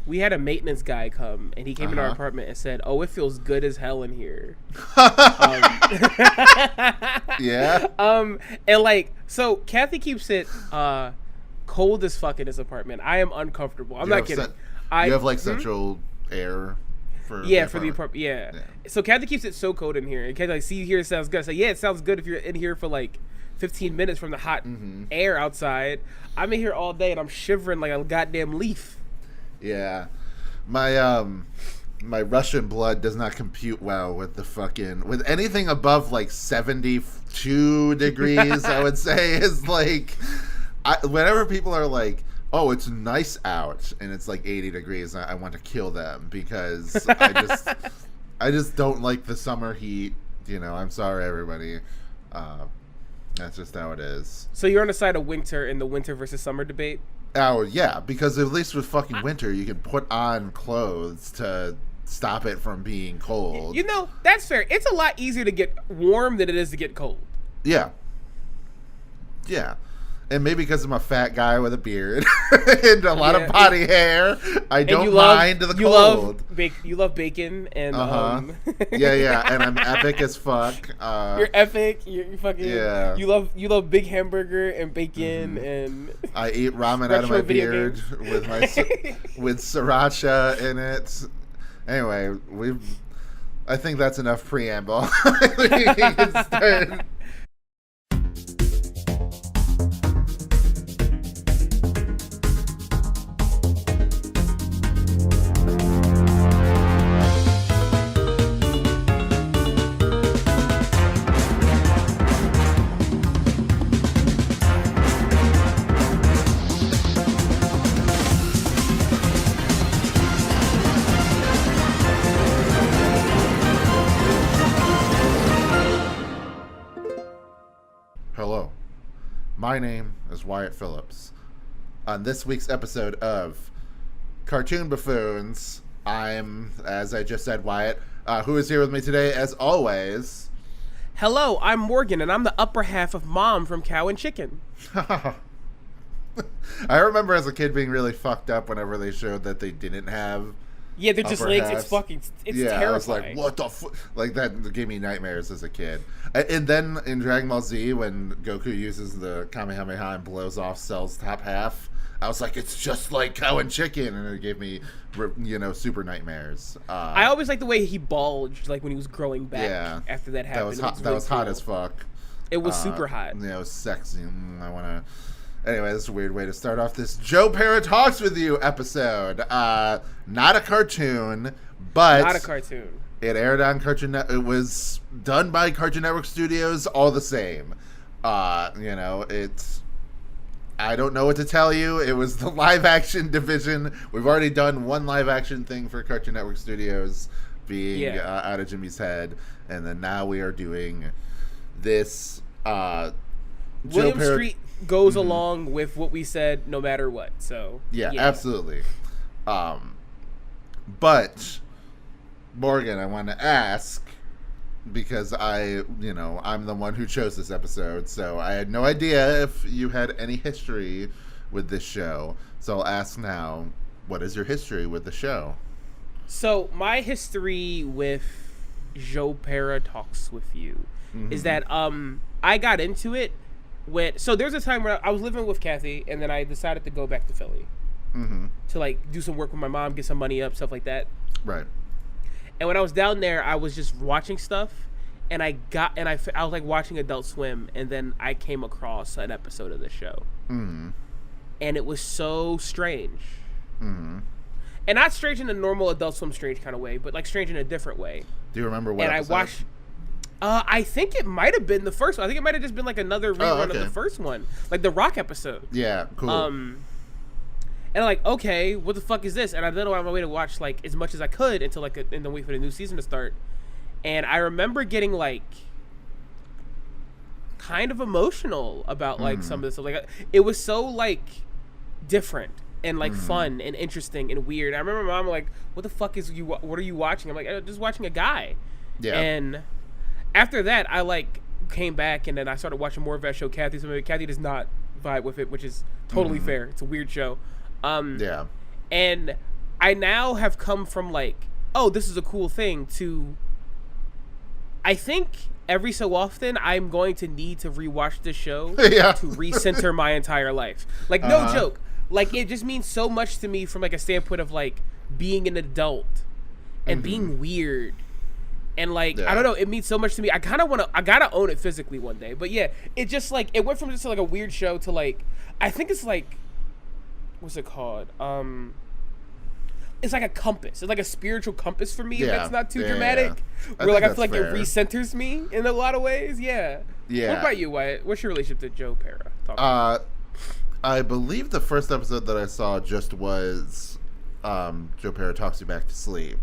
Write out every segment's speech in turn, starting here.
we had a maintenance guy come, and he came in our apartment and said, "Oh, it feels good as hell in here." Yeah. And like, so Kathy keeps it cold as fuck in his apartment. I am uncomfortable. I'm not kidding. You have like central air. For the apartment. Yeah. So Kathy keeps it so cold in here. And Kathy like, see, here it sounds good. I say, yeah, it sounds good if you're in here for like 15 minutes from the hot air outside. I'm in here all day and I'm shivering like a goddamn leaf. Yeah. My my Russian blood does not compute well with with anything above like 72 degrees. I would say is like, whenever people are like, oh, it's nice out, and it's like 80 degrees, I want to kill them because I just don't like the summer heat. You know, I'm sorry, everybody. That's just how it is. So you're on the side of winter in the winter versus summer debate? Oh, yeah, because at least with fucking winter, you can put on clothes to stop it from being cold. You know, that's fair. It's a lot easier to get warm than it is to get cold. Yeah. Yeah. And maybe because I'm a fat guy with a beard and a lot of body hair, I don't mind the cold. You love bacon and yeah, and I'm epic as fuck. You're epic. You're fucking You love big hamburger and bacon and I eat ramen out of my beard with with sriracha in it. Anyway, I think that's enough preamble. We can start. Hello, my name is Wyatt Phillips. On this week's episode of Cartoon Buffoons, I'm, as I just said, Wyatt. Who is here with me today, as always? Hello, I'm Morgan, and I'm the upper half of Mom from Cow and Chicken. I remember as a kid being really fucked up whenever they showed that they didn't have. Yeah, they're just legs. It's terrifying. I was like, what the fuck? Like, that gave me nightmares as a kid. And then in Dragon Ball Z, when Goku uses the Kamehameha and blows off Cell's top half, I was like, it's just like Cow and Chicken. And it gave me, super nightmares. I always liked the way he bulged, like, when he was growing back after that happened. That was hot as fuck. It was super hot. Yeah, it was sexy. I want to... Anyway, this is a weird way to start off this Pera Talks With You episode. Not a cartoon, but... Not a cartoon. It aired on Cartoon Network. It was done by Cartoon Network Studios, all the same. It's... I don't know what to tell you. It was the live-action division. We've already done one live-action thing for Cartoon Network Studios, being Out of Jimmy's Head. And then now we are doing this... William Street goes along with what we said no matter what. So yeah. Absolutely. But Morgan, I want to ask, because I'm the one who chose this episode, so I had no idea if you had any history with this show. So I'll ask now, what is your history with the show? So my history with Pera Talks With You is that I got into it so there's a time where I was living with Kathy, and then I decided to go back to Philly to like do some work with my mom, get some money up, stuff like that. Right. And when I was down there, I was just watching stuff, and I was like watching Adult Swim, and then I came across an episode of the show, and it was so strange, and not strange in a normal Adult Swim strange kind of way, but like strange in a different way. Do you remember what episode? I watched. I think it might have been the first one. I think it might have just been like another rerun of the first one, like the Rock episode. Yeah, cool. And I'm like, okay, what the fuck is this? And I then went on my way to watch like as much as I could until and then wait for the new season to start. And I remember getting like kind of emotional about like some of this stuff. Like it was so like different and like fun and interesting and weird. I remember my mom like, what the fuck is what are you watching? I'm like, just watching a guy. Yeah. And after that, I like came back and then I started watching more of that show. Kathy does not vibe with it, which is totally fair. It's a weird show. Yeah. And I now have come from like, oh, this is a cool thing, to I think every so often I'm going to need to rewatch this show to recenter my entire life. Like, no joke. Like, it just means so much to me from like a standpoint of like being an adult and being weird. And like, I don't know, it means so much to me. I gotta own it physically one day. But yeah, it just like, it went from just like a weird show to like, I think it's like, what's it called? It's like a compass. It's like a spiritual compass for me. If that's not too dramatic. Yeah. Where like I feel like fair. It recenters me in a lot of ways. Yeah. Yeah. What about you, Wyatt? What's your relationship to Joe Pera? I believe the first episode that I saw just was Joe Pera Talks You Back to Sleep.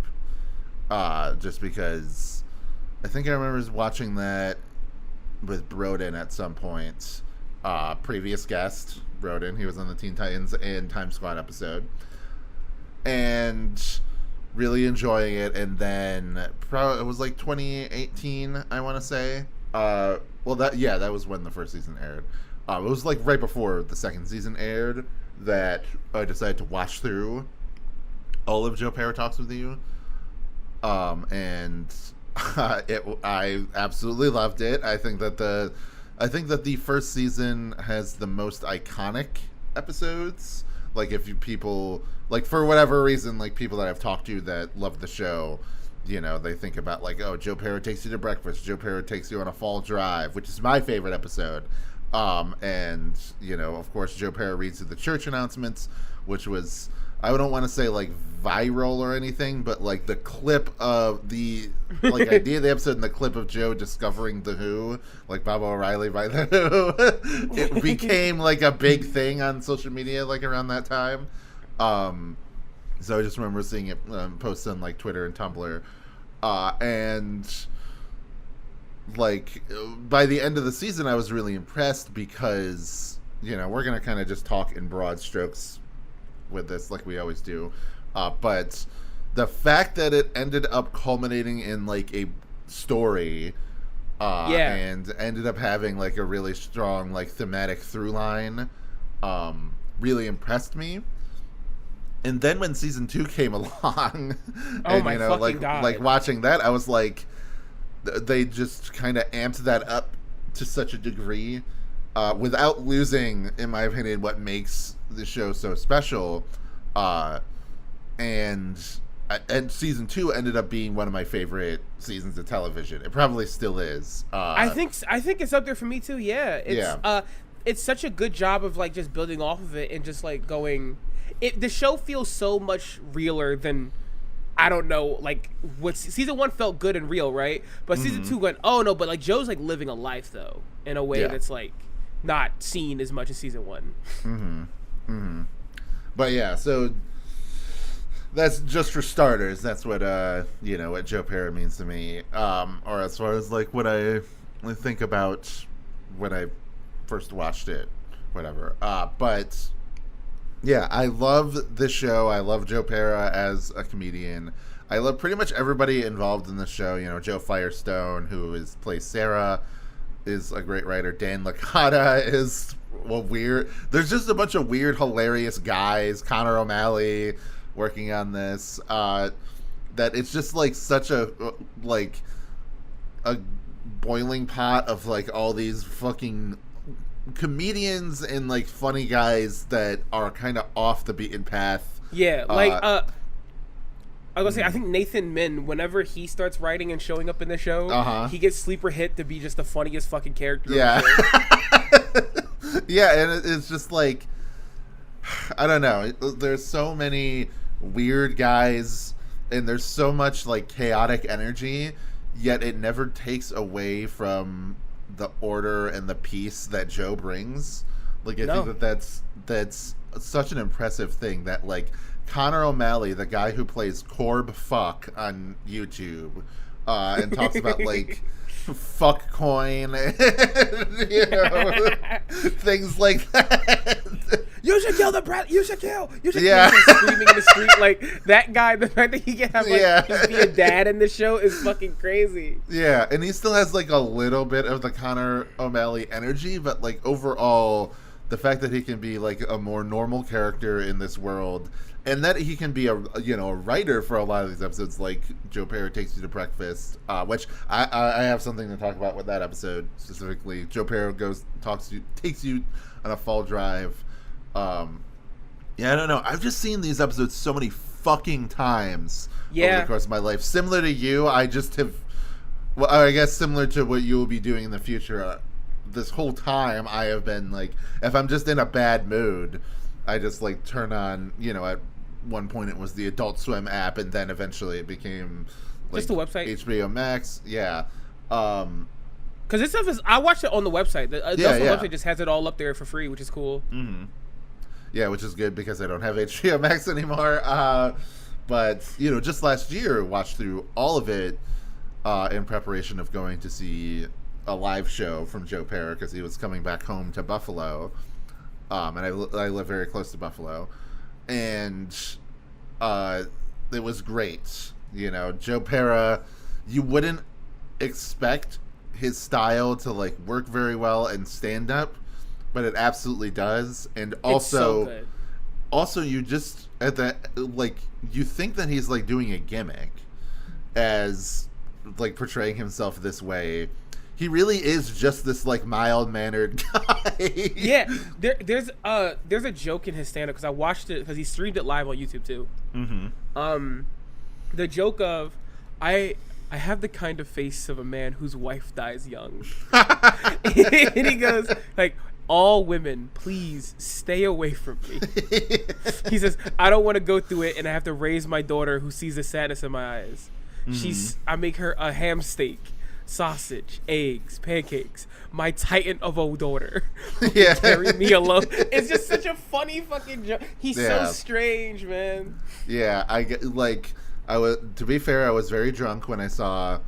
Just because I think I remember watching that with Broden at some point. Previous guest, Broden. He was on the Teen Titans and Time Squad episode. And really enjoying it. And then it was like 2018, I want to say. That was when the first season aired. It was like right before the second season aired that I decided to watch through all of Joe Pera Talks With You. And I absolutely loved it. I think that the first season has the most iconic episodes. Like, people, like, for whatever reason, like, people that I've talked to that love the show, you know, they think about, like, oh, Joe Pera takes you to breakfast, Joe Pera takes you on a fall drive, which is my favorite episode. And, you know, of course, Joe Pera reads the church announcements, which was, I don't want to say, like, viral or anything, but, like, the clip of the, like, idea of the episode and the clip of Joe discovering The Who, like, Baba O'Reilly by The Who, it became, like, a big thing on social media, like, around that time. So I just remember seeing it posted on, like, Twitter and Tumblr. And, like, by the end of the season, I was really impressed because, you know, we're going to kind of just talk in broad strokes with this like we always do, but the fact that it ended up culminating in like a story and ended up having like a really strong like thematic through line really impressed me. And then when season 2 came along and you know like watching that, I was like, they just kind of amped that up to such a degree without losing, in my opinion, what makes the show so special. And season 2 ended up being one of my favorite seasons of television. It probably still is. I think it's up there for me too. Yeah. It's such a good job of like just building off of it and just like going. The show feels so much realer than, I don't know, like what season 1 felt good and real, right? But season 2 went, oh no, but like Joe's like living a life though in a way that's like not seen as much as season 1. But yeah, so that's just for starters. That's what you know, what Joe Pera means to me, or as far as like what I think about when I first watched it, whatever. But yeah, I love this show. I love Joe Pera as a comedian. I love pretty much everybody involved in the show. You know, Joe Firestone, who plays Sarah, is a great writer. Dan Licata is weird. There's just a bunch of weird, hilarious guys. Connor O'Malley working on this. That it's just like such a boiling pot of like all these fucking comedians and like funny guys that are kind of off the beaten path. Yeah, like I was gonna say, I think Nathan Min, whenever he starts writing and showing up in the show, he gets sleeper hit to be just the funniest fucking character. Yeah. Yeah, and it's just like, I don't know. There's so many weird guys, and there's so much like chaotic energy, yet it never takes away from the order and the peace that Joe brings. Like, I think that's such an impressive thing that like Connor O'Malley, the guy who plays Corb Fuck on YouTube, and talks about like fuck coin, and, you know, things like that. You should kill the brat. You should kill. You should kill. Screaming in the street like that guy. The fact that he can have like just be a dad in the show is fucking crazy. Yeah, and he still has like a little bit of the Connor O'Malley energy, but like overall, the fact that he can be like a more normal character in this world and that he can be a writer for a lot of these episodes, like Joe Pera Takes You to Breakfast, which I have something to talk about with that episode specifically. Joe Pera takes you on a fall drive. I don't know. I've just seen these episodes so many fucking times over the course of my life. Similar to you, I just have. Well, I guess similar to what you will be doing in the future. This whole time, I have been like, if I'm just in a bad mood, I just like turn on, at one point it was the Adult Swim app, and then eventually it became like just the website, HBO Max. Yeah. Because this stuff is, I watched it on the website. The website just has it all up there for free, which is cool. Mm-hmm. Yeah, which is good because I don't have HBO Max anymore. But just last year, watched through all of it in preparation of going to see a live show from Joe Pera because he was coming back home to Buffalo. And I live very close to Buffalo, and it was great. Joe Pera, you wouldn't expect his style to like work very well in stand up, but it absolutely does. And also, you just you think that he's like doing a gimmick as like portraying himself this way. He really is just this like mild-mannered guy. Yeah, there's a joke in his stand-up because I watched it because he streamed it live on YouTube too. Mm-hmm. The joke of I have the kind of face of a man whose wife dies young, and he goes like, all women, please stay away from me. He says, I don't want to go through it, and I have to raise my daughter who sees the sadness in my eyes. Mm-hmm. I make her a ham steak, sausage, eggs, pancakes. My titan of a daughter. Yeah. Carry me alone. It's just such a funny fucking joke. He's so strange, man. Yeah, to be fair, I was very drunk when I saw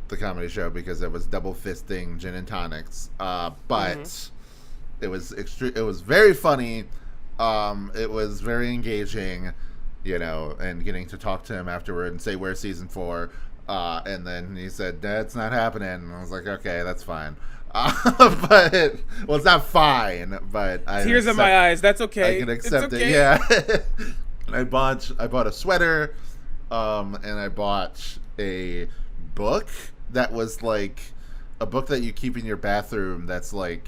the comedy show because I was double fisting gin and tonics. But it was very funny. It was very engaging, and getting to talk to him afterward and say, where's season 4? And then he said, that's not happening. And I was like, okay, that's fine. But it's not fine, but tears in my eyes. That's okay. I can accept it. Yeah. I bought a sweater, and I bought a book that was like a book that you keep in your bathroom. That's like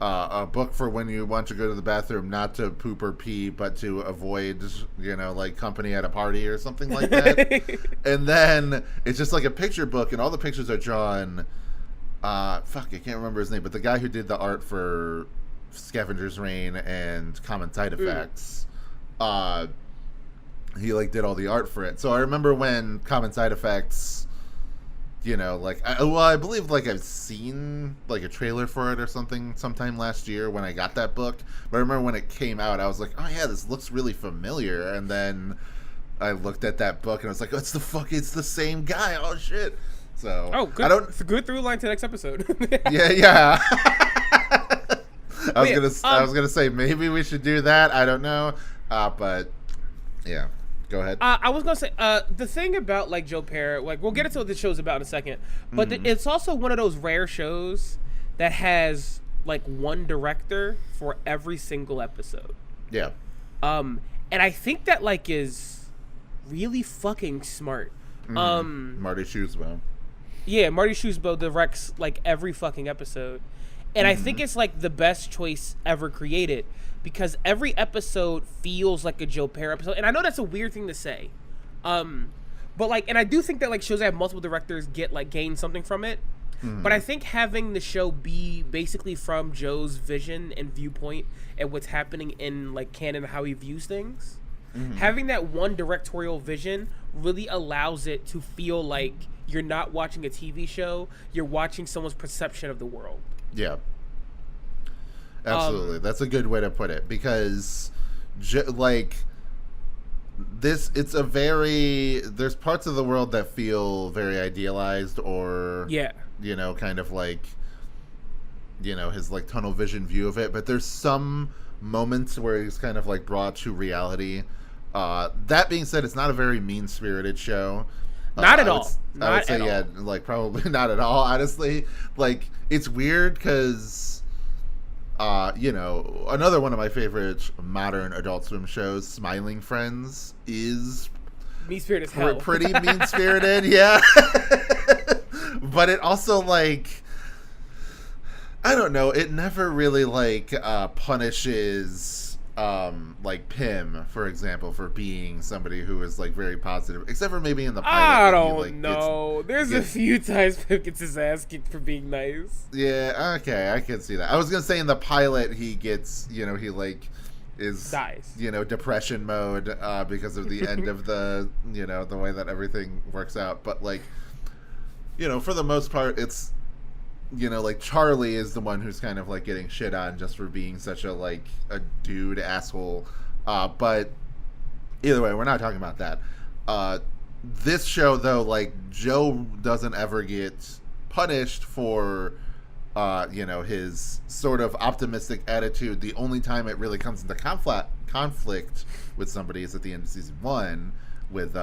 a book for when you want to go to the bathroom, not to poop or pee, but to avoid, like company at a party or something like that. And then it's just like a picture book, and all the pictures are drawn. I can't remember his name, but the guy who did the art for Scavenger's Reign and Common Side Effects, he like did all the art for it. So I remember when Common Side Effects, I believe like I've seen like a trailer for it or something sometime last year when I got that book. But I remember when it came out, I was like, oh yeah, this looks really familiar. And then I looked at that book and I was like, oh, it's the same guy. Oh shit. So good. It's a good through line to the next episode. Yeah. I was gonna say maybe we should do that. I don't know, but yeah. Go ahead. I was gonna say the thing about like Joe Pera, like we'll get into what the show's about in a second, but it's also one of those rare shows that has like one director for every single episode. Yeah. And I think that like is really fucking smart. Marty Shoesbo. Yeah, Marty Shoesbo directs like every fucking episode, and I think it's like the best choice ever created. Because every episode feels like a Joe Pera episode. And I know that's a weird thing to say. But like, and I do think that like shows that have multiple directors gain something from it. But I think having the show be basically from Joe's vision and viewpoint and what's happening in like canon, how he views things, having that one directorial vision really allows it to feel like you're not watching a TV show, you're watching someone's perception of the world. Yeah. Absolutely. That's a good way to put it, because there's parts of the world that feel very idealized or, kind of like, his like tunnel vision view of it. But there's some moments where he's kind of like brought to reality. That being said, it's not a very mean-spirited show. Not at all. I would say, yeah, like probably not at all, honestly. Like, it's weird because You know, another one of my favorite modern Adult Swim shows, Smiling Friends, is mean-spirited as hell. Pretty mean-spirited, yeah. But it also, like, I don't know, it never really, like, punishes, like, Pim, for example, for being somebody who is, like, very positive, except for maybe in the pilot. I don't know. There's a few times Pim gets his ass kicked for being nice. Yeah, okay, I can see that. I was gonna say in the pilot he gets, you know, he, like, dies, you know, depression mode because of the end of the, you know, the way that everything works out. But, like, you know, for the most part, it's, you know, like, Charlie is the one who's kind of, like, getting shit on just for being such a, like, a dude asshole. But either way, we're not talking about that. This show, though, like, Joe doesn't ever get punished for you know, his sort of optimistic attitude. The only time it really comes into conflict with somebody is at the end of season 1 with,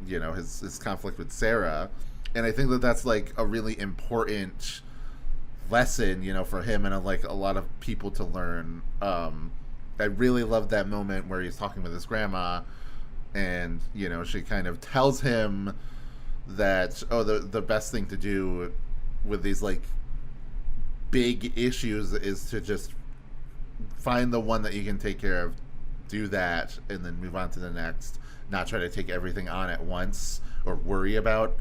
you know, his conflict with Sarah. And I think that that's, like, a really important lesson, you know, for him and, like, a lot of people to learn. I really love that moment where he's talking with his grandma and, you know, she kind of tells him that, oh, the best thing to do with these, like, big issues is to just find the one that you can take care of, do that, and then move on to the next. Not try to take everything on at once or worry about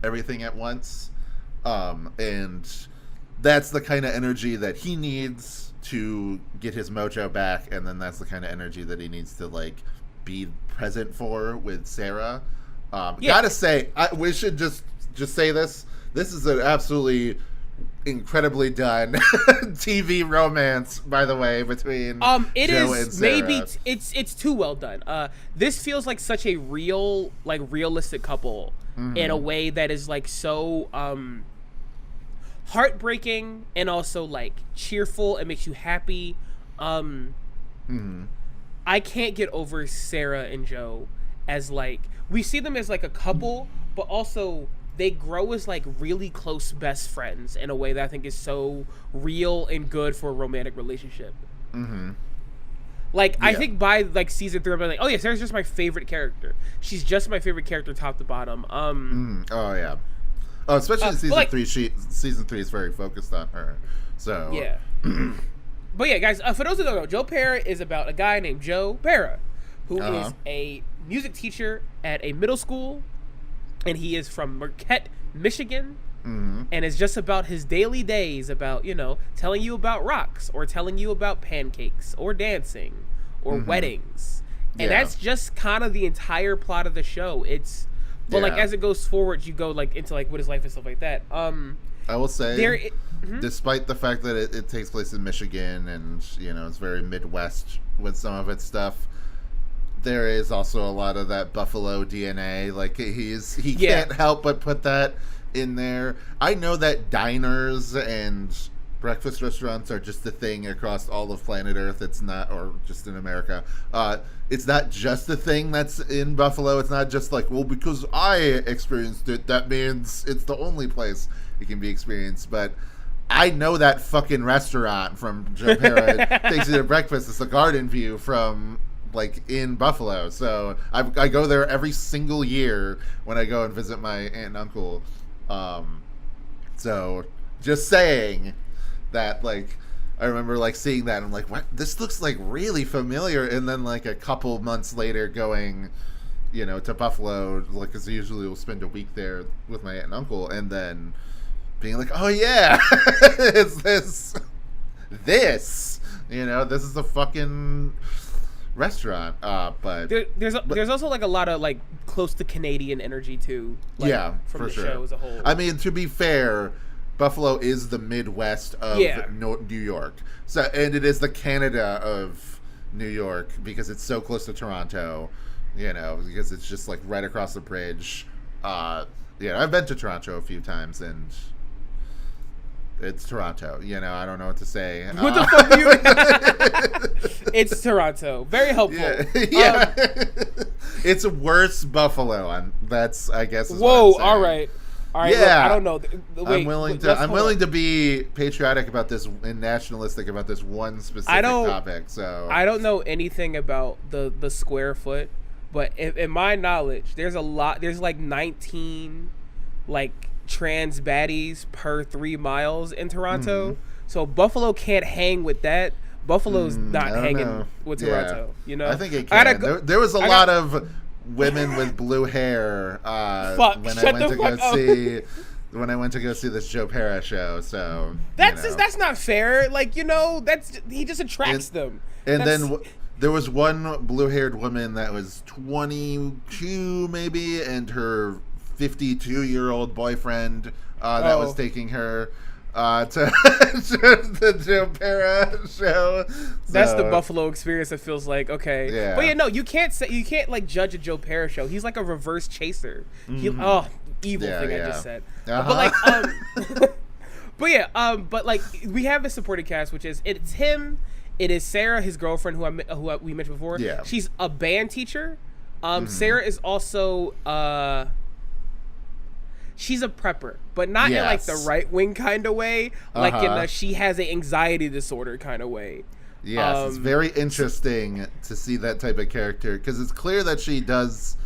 everything at once. And that's the kind of energy that he needs to get his mojo back, and then that's the kind of energy that he needs to, like, be present for with Sarah. Gotta say, we should just say this. This is an absolutely incredibly done TV romance, by the way, between it Joe is and Sarah. maybe it's too well done. This feels like such a realistic couple in a way that is, like, so heartbreaking and also, like, cheerful and makes you happy. I can't get over Sarah and Joe as, like, we see them as, like, a couple, but also they grow as, like, really close best friends in a way that I think is so real and good for a romantic relationship. Like, I think by, like, season 3, I'm like, oh yeah, Sarah's just my favorite character. She's just my favorite character, top to bottom. Oh yeah. Oh, especially in season 3. Season 3 is very focused on her. So yeah. But yeah, guys, for those who don't know, Joe Pera is about a guy named Joe Pera, who is a music teacher at a middle school. And he is from Marquette, Michigan, and it's just about his daily days, about, you know, telling you about rocks or telling you about pancakes or dancing or weddings. And that's just kind of the entire plot of the show. But like, as it goes forward, you go, like, into, like, what his life and stuff like that. I will say, despite the fact that it takes place in Michigan and, you know, it's very Midwest with some of its stuff, there is also a lot of that Buffalo DNA. Like, he can't help but put that in there. I know that diners and breakfast restaurants are just a thing across all of planet Earth. It's not, or just in America. It's not just a thing that's in Buffalo. It's not just like, well, because I experienced it, that means it's the only place it can be experienced. But I know that fucking restaurant from Joe Pera takes you to breakfast. It's the Garden View from, like, in Buffalo. So I go there every single year when I go and visit my aunt and uncle. So just saying that, like, I remember, like, seeing that and I'm like, what? This looks, like, really familiar. And then, like, a couple months later going, you know, to Buffalo, like, because usually we'll spend a week there with my aunt and uncle, and then being like, oh yeah, it's this, you know, this is a fucking restaurant. But there's also, like, a lot of, like, close to Canadian energy too, like, from the show as a whole. I mean, to be fair, Buffalo is the Midwest of New York, so, and it is the Canada of New York because it's so close to Toronto, you know, because it's just, like, right across the bridge. I've been to Toronto a few times, and it's Toronto. You know, I don't know what to say. What the fuck are you? It's Toronto. Very helpful. It's worse Buffalo. That's, I guess. Is whoa! what I'm all right. All right, Yeah. look, I don't know. Wait, I'm willing to be patriotic about this and nationalistic about this one specific topic. So I don't know anything about the square foot, but in my knowledge, there's a lot. There's like 19 like trans baddies per 3 miles in Toronto. So Buffalo can't hang with that. Buffalo's not hanging with Toronto. You know, I think it can. There was a lot of women with blue hair when I went to go see this Joe Pera show. So that's not fair. Like, you know, he just attracts them. And then there was one blue-haired woman that was 22 maybe, and her 52-year-old boyfriend that was taking her to the Joe Pera show. That's the Buffalo experience. It feels like, okay, yeah. But no, you can't like judge a Joe Pera show. He's like a reverse chaser. Evil thing I just said. But like, but like we have a supporting cast, which is it's him. It is Sarah, his girlfriend, who we mentioned before. Yeah. She's a band teacher. Sarah is also she's a prepper, but not in like the right wing kind of way, like in the she has an anxiety disorder kind of way. Yes, it's very interesting to see that type of character because it's clear that she does,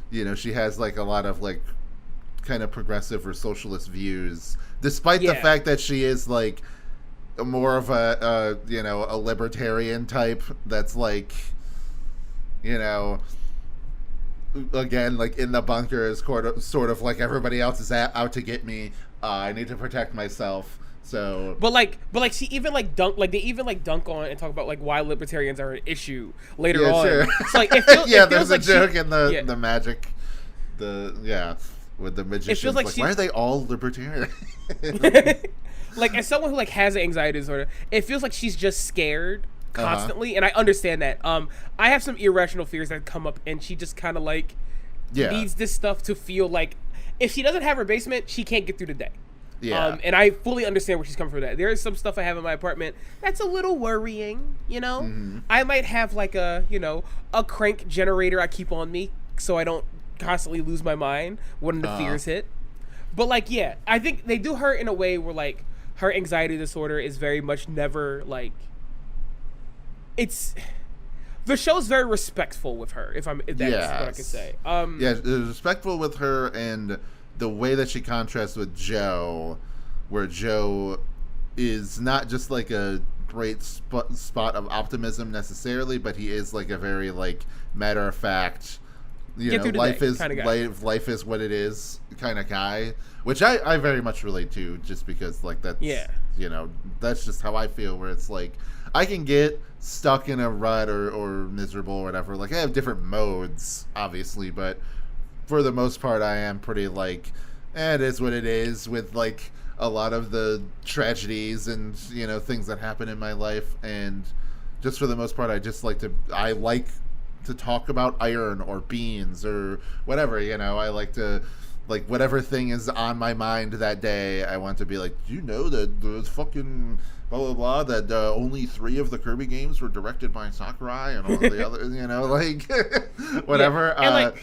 you know, she has like a lot of like kind of progressive or socialist views, despite the fact that she is like more of a libertarian type that's like, you know, again, like in the bunker is sort of like everybody else is out to get me. I need to protect myself. So, but like she even like dunk on and talk about like why libertarians are an issue later on. Sure. It's like it feels, there's a joke in the magic, with the magicians. It feels like why are they all libertarian? Like as someone who like has an anxiety disorder, it feels like she's just scared constantly, and I understand that. I have some irrational fears that come up, and she just kind of like needs this stuff to feel like if she doesn't have her basement, she can't get through the day. Yeah. And I fully understand where she's coming from. That there is some stuff I have in my apartment that's a little worrying. You know, I might have like a crank generator I keep on me so I don't constantly lose my mind when the fears hit. But like, I think they do her in a way where like her anxiety disorder is very much never like. It's the show's very respectful with her. If that's what I can say. It's respectful with her, and the way that she contrasts with Joe, where Joe is not just like a great spot of optimism necessarily, but he is like a very like matter of fact, life is what it is kind of guy, which I very much relate to, just because like that's that's just how I feel, where it's like I can get stuck in a rut or miserable or whatever. Like I have different modes, obviously, but for the most part, I am pretty like, it is what it is with like a lot of the tragedies and things that happen in my life. And just for the most part, I like to talk about iron or beans or whatever. I like to like whatever thing is on my mind that day. I want to be like, do you know that the fucking blah blah blah that only 3 of the Kirby games were directed by Sakurai and all the other like whatever. And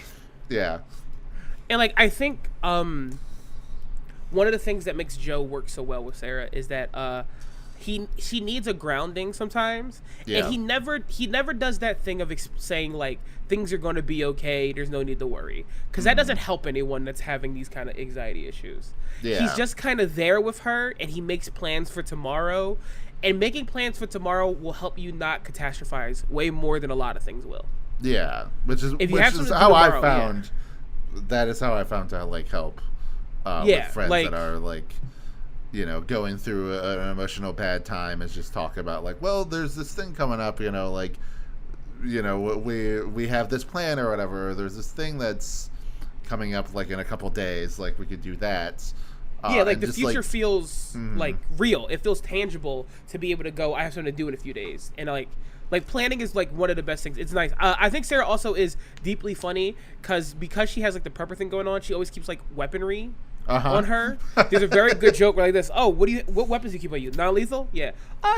like I think one of the things that makes Joe work so well with Sarah is that she needs a grounding sometimes, and he never does that thing of saying like things are going to be okay, there's no need to worry, because that doesn't help anyone that's having these kind of anxiety issues. He's just kind of there with her, and he makes plans for tomorrow, and making plans for tomorrow will help you not catastrophize way more than a lot of things will. Which is how I found that is how I found to like help with friends that are like going through an emotional bad time, is just talk about like, well, there's this thing coming up, like we have this plan or whatever, or there's this thing that's coming up like in a couple days, like we could do that. Like the future feels like real. It feels tangible to be able to go, I have something to do in a few days. And like planning is like one of the best things. It's nice. I think Sarah also is deeply funny because she has like the prepper thing going on, she always keeps like weaponry on her. There's a very good joke where like this, what weapons do you keep on you? Non-lethal? Yeah.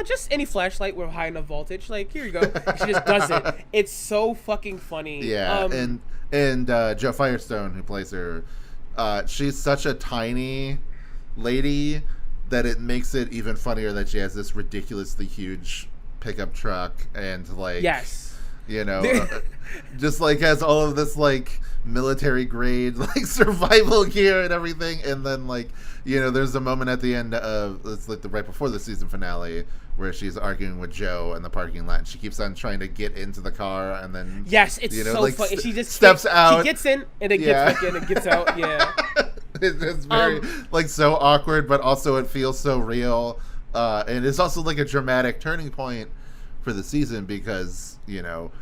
Just any flashlight with high enough voltage. Like, here you go. She just does it. It's so fucking funny. Yeah. And Joe Firestone, who plays her, She's such a tiny lady that it makes it even funnier that she has this ridiculously huge pickup truck and like yes, you know, just like has all of this like military grade like survival gear and everything, and then like you know there's a moment at the end of it's like the right before the season finale where she's arguing with Joe in the parking lot and she keeps on trying to get into the car and then yes, it's you know, so like, funny. She just steps out. She gets in and then gets back in and gets out. Yeah. It's very like so awkward, but also it feels so real, and it's also like a dramatic turning point for the season because you know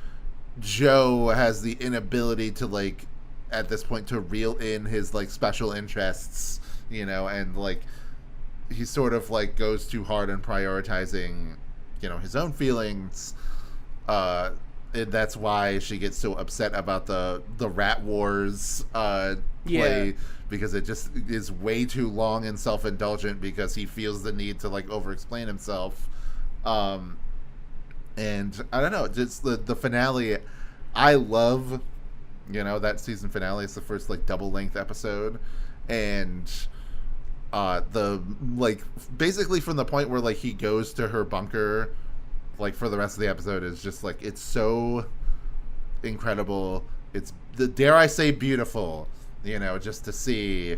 Joe has the inability to like at this point to reel in his like special interests, you know, and like he sort of like goes too hard in prioritizing, you know, his own feelings. And that's why she gets so upset about the Rat Wars play because it just is way too long and self-indulgent because he feels the need to like over-explain himself. And I don't know, just the finale. I love, you know, that season finale. It's the first like double-length episode, and the like basically from the point where like he goes to her bunker, like for the rest of the episode is just like it's so incredible. It's dare I say beautiful, you know, just to see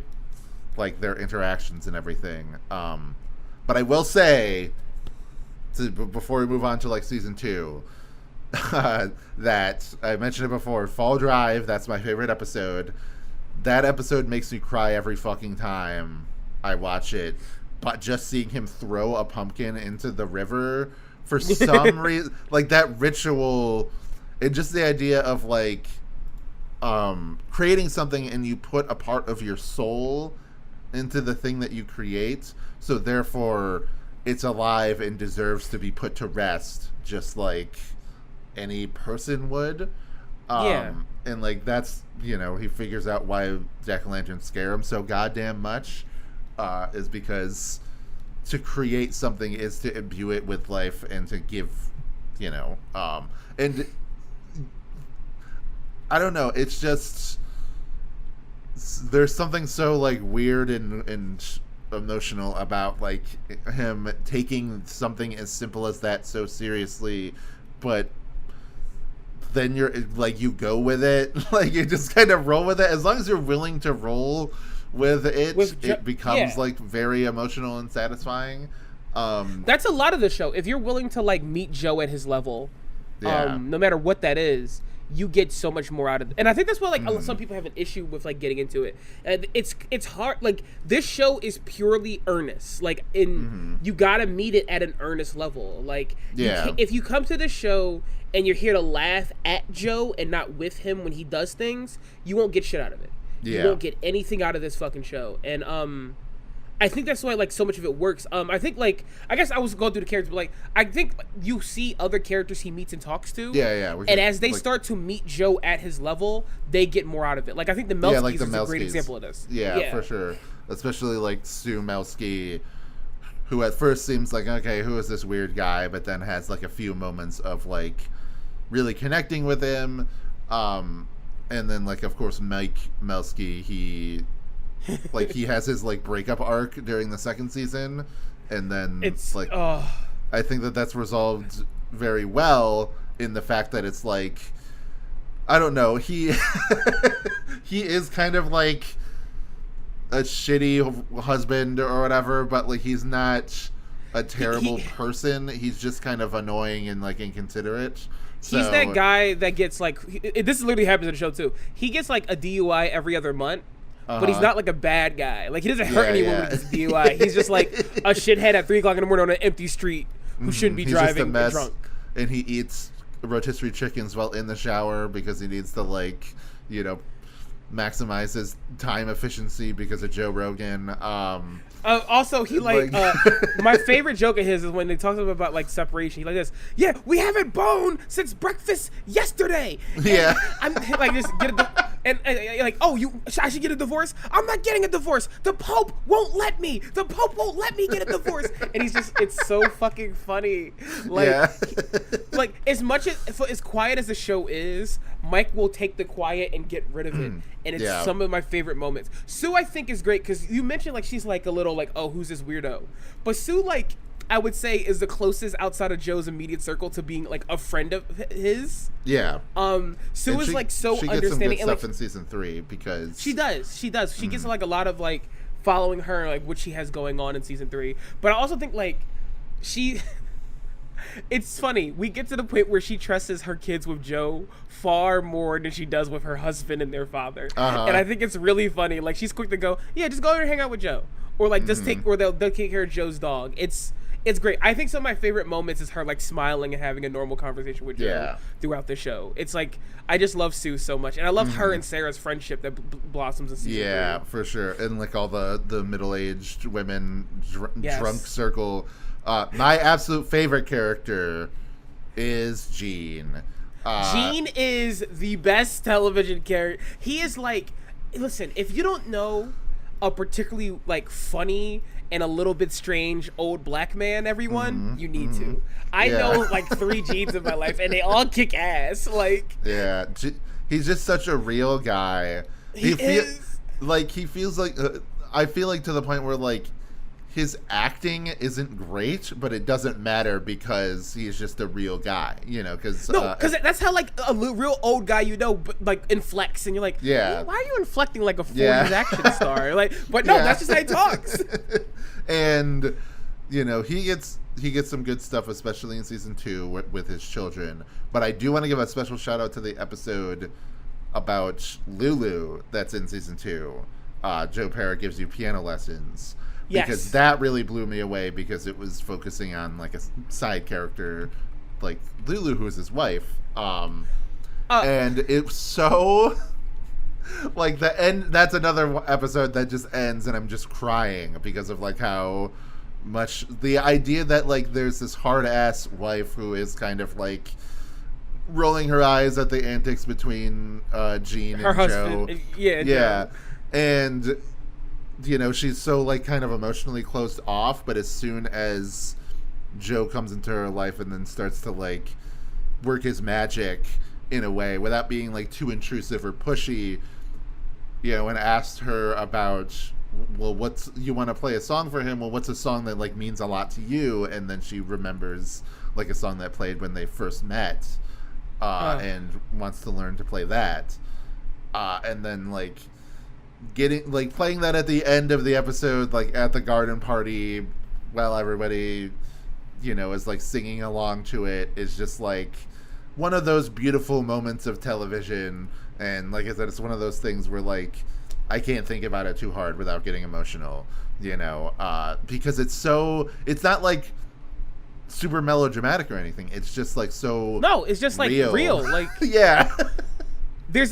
like their interactions and everything. But I will say, before we move on to like season 2, that I mentioned it before, Fall Drive, that's my favorite episode. That episode makes me cry every fucking time I watch it. But just seeing him throw a pumpkin into the river for some reason, like that ritual, and just the idea of like creating something and you put a part of your soul into the thing that you create, so therefore it's alive and deserves to be put to rest, just like any person would. And like that's, you know, he figures out why jack-o'-lanterns scare him so goddamn much, is because to create something is to imbue it with life and to give, you know, and I don't know, it's just there's something so like weird and emotional about like him taking something as simple as that so seriously, but then you're like you go with it, like you just kind of roll with it. As long as you're willing to roll with it, it becomes like very emotional and satisfying. That's a lot of the show. If you're willing to like meet Joe at his level, no matter what that is, you get so much more out of it. And I think that's why like some people have an issue with like getting into it. And it's hard. Like this show is purely earnest. Like you gotta meet it at an earnest level. Like if you come to this show and you're here to laugh at Joe and not with him when he does things, you won't get shit out of it. You won't get anything out of this fucking show. And I think that's why like so much of it works. I think like I guess I was going through the characters, but like I think you see other characters he meets and talks to. And as they start to meet Joe at his level, they get more out of it. Like I think the Melskys is a great example of this. Yeah, for sure. Especially like Sue Melsky, who at first seems like, okay, who is this weird guy, but then has like a few moments of like really connecting with him. And then like of course Mike Melsky, he like he has his like breakup arc during the second season, and then it's like I think that's resolved very well in the fact that it's like I don't know, he he is kind of like a shitty husband or whatever, but like he's not a terrible person. He's just kind of annoying and like inconsiderate. He's that guy that gets like this literally happens in the show too. He gets like a DUI every other month. But he's not like a bad guy. Like he doesn't hurt anyone with his DUI. He's just like a shithead at 3 o'clock in the morning on an empty street who shouldn't be driving and drunk. And he eats rotisserie chickens while in the shower because he needs to like, you know, maximize his time efficiency because of Joe Rogan. Also, he like my favorite joke of his is when they talk to him about like separation. He like this, yeah, we haven't boned since breakfast yesterday. And I'm like just get a and like, oh, I should get a divorce. I'm not getting a divorce. The Pope won't let me. The Pope won't let me get a divorce. And he's just, it's so fucking funny. Like, like as much as quiet as the show is, Mike will take the quiet and get rid of it, and it's some of my favorite moments. Sue, I think, is great because you mentioned like she's like a little like, oh, who's this weirdo? But Sue, like, I would say is the closest outside of Joe's immediate circle to being like a friend of his. Yeah. Sue is like so she understanding. Gets some good and, stuff like, in season 3 because she does. She gets like a lot of like following her, like what she has going on in season 3. But I also think like she. It's funny. We get to the point where she trusts her kids with Joe far more than she does with her husband and their father. And I think it's really funny. Like she's quick to go, yeah, just go over and hang out with Joe, or like just take, or they'll take care of Joe's dog. It's great. I think some of my favorite moments is her like smiling and having a normal conversation with Joe throughout the show. It's like I just love Sue so much, and I love her and Sarah's friendship that blossoms in season 3. For sure. And like all the middle-aged women drunk circle. My absolute favorite character is Gene. Gene is the best television character. He is like, listen, if you don't know a particularly like funny and a little bit strange old black man, everyone, you need to. I know like 3 Genes in my life, and they all kick ass. Like, he's just such a real guy. He feels like I feel like to the point where like his acting isn't great, but it doesn't matter because he's just a real guy, you know. Because that's how like a real old guy, you know, but like inflects, and you're like, why are you inflecting like a 40s action star? Like, but no, that's just how he talks. And you know, he gets some good stuff, especially in season 2 with his children. But I do want to give a special shout out to the episode about Lulu that's in season 2. Joe Pera gives you piano lessons. Because that really blew me away because it was focusing on like a side character like Lulu, who is his wife. And it's so like the end. That's another episode that just ends and I'm just crying because of like how much the idea that like there's this hard ass wife who is kind of like rolling her eyes at the antics between Gene and her Joe. Husband. Yeah. And you know, she's so like kind of emotionally closed off, but as soon as Joe comes into her life and then starts to like work his magic in a way without being like too intrusive or pushy, you know, and asked her about, well, you want to play a song for him? Well, what's a song that like means a lot to you? And then she remembers like a song that played when they first met, and wants to learn to play that. And then like getting like playing that at the end of the episode, like at the garden party, while everybody, you know, is like singing along to it, is just like one of those beautiful moments of television. And like I said, it's one of those things where like I can't think about it too hard without getting emotional, you know, because it's not like super melodramatic or anything. It's just like it's just like real. Like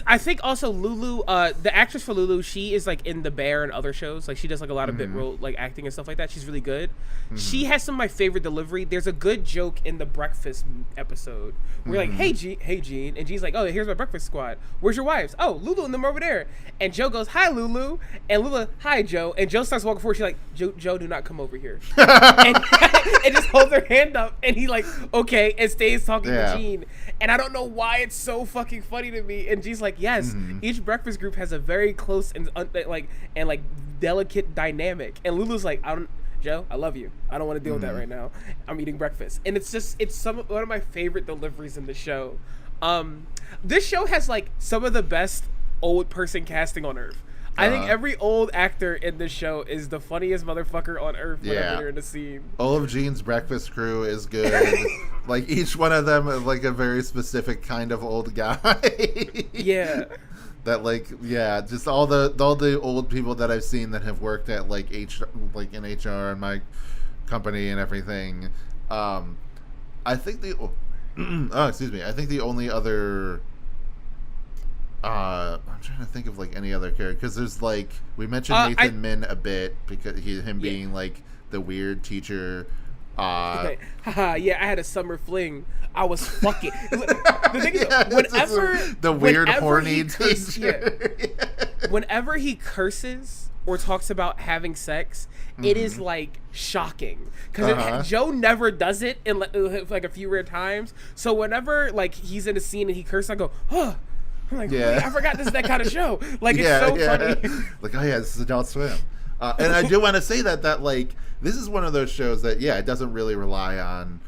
I think also Lulu, the actress for Lulu, she is like in The Bear and other shows. Like she does like a lot of bit role, like acting and stuff like that. She's really good. She has some of my favorite delivery. There's a good joke in the breakfast episode. We're like, hey Gene, and Gene's like, oh, here's my breakfast squad. Where's your wives? Oh, Lulu and them over there. And Joe goes, hi Lulu, and Lulu, hi Joe. And Joe starts walking forward. She's like, Joe, do not come over here. and just holds her hand up, and he like, okay, and stays talking to Gene. And I don't know why it's so fucking funny to me. And Gene's like, yes, each breakfast group has a very close and delicate dynamic. And Lulu's like, Joe, I love you. I don't want to deal with that right now. I'm eating breakfast. And it's one of my favorite deliveries in the show. This show has like some of the best old person casting on earth. I think every old actor in this show is the funniest motherfucker on earth whenever they're in a scene. All of Gene's breakfast crew is good. Like each one of them is like a very specific kind of old guy. That just all the old people that I've seen that have worked at like in HR in my company and everything. I think I think the only other I'm trying to think of like any other character, because there's like we mentioned Nathan Min a bit because him being like the weird teacher. I had a summer fling. I was fucking. The thing is, whenever horny teacher. Whenever he curses or talks about having sex, it is like shocking because Joe never does it in like a few rare times. So whenever like he's in a scene and he curses, I go, oh. I'm like, Yeah. wait, I forgot this is that kind of show. Like, it's so funny. Like, oh yeah, this is Adult Swim. And I do want to say that like this is one of those shows that it doesn't really rely on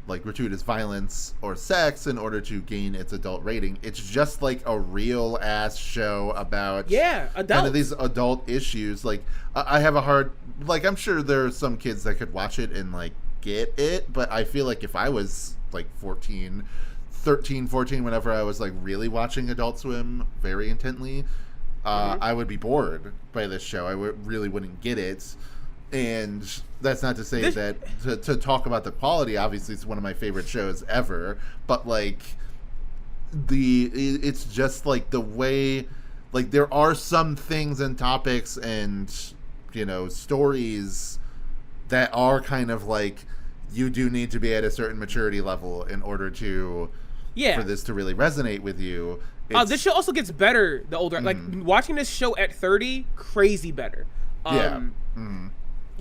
like gratuitous violence or sex in order to gain its adult rating. It's just like a real ass show about adults. kind of these adult issues. Like I have a hard, like, I'm sure there are some kids that could watch it and like get it, but I feel like if I was like 13, 14, whenever I was like really watching Adult Swim very intently, I would be bored by this show. I really wouldn't get it. And that's not to say that to talk about the quality, obviously it's one of my favorite shows ever, but like it's just like the way, like there are some things and topics and stories that are kind of like you do need to be at a certain maturity level in order to for this to really resonate with you. This show also gets better the older. Like watching this show at 30, crazy better.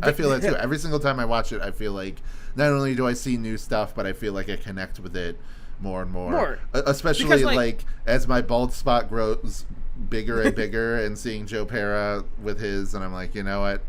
I feel that too. Every single time I watch it, I feel like not only do I see new stuff, but I feel like I connect with it more and more. Especially because, like as my bald spot grows bigger and bigger, and seeing Joe Pera with his, and I'm like, you know what,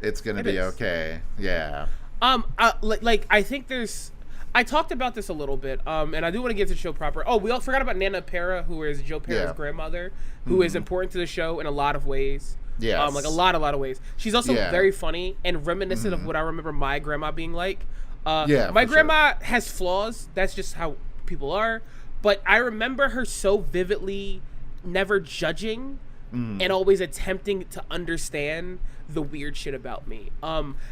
it's gonna be okay. Yeah. I think there's. I talked about this a little bit, and I do want to get to the show proper. Oh, we all forgot about Nana Pera, who is Joe Pera's grandmother, who is important to the show in a lot of ways. Yes. Like a lot of ways. She's also very funny and reminiscent of what I remember my grandma being like. My grandma has flaws. That's just how people are. But I remember her so vividly never judging and always attempting to understand the weird shit about me.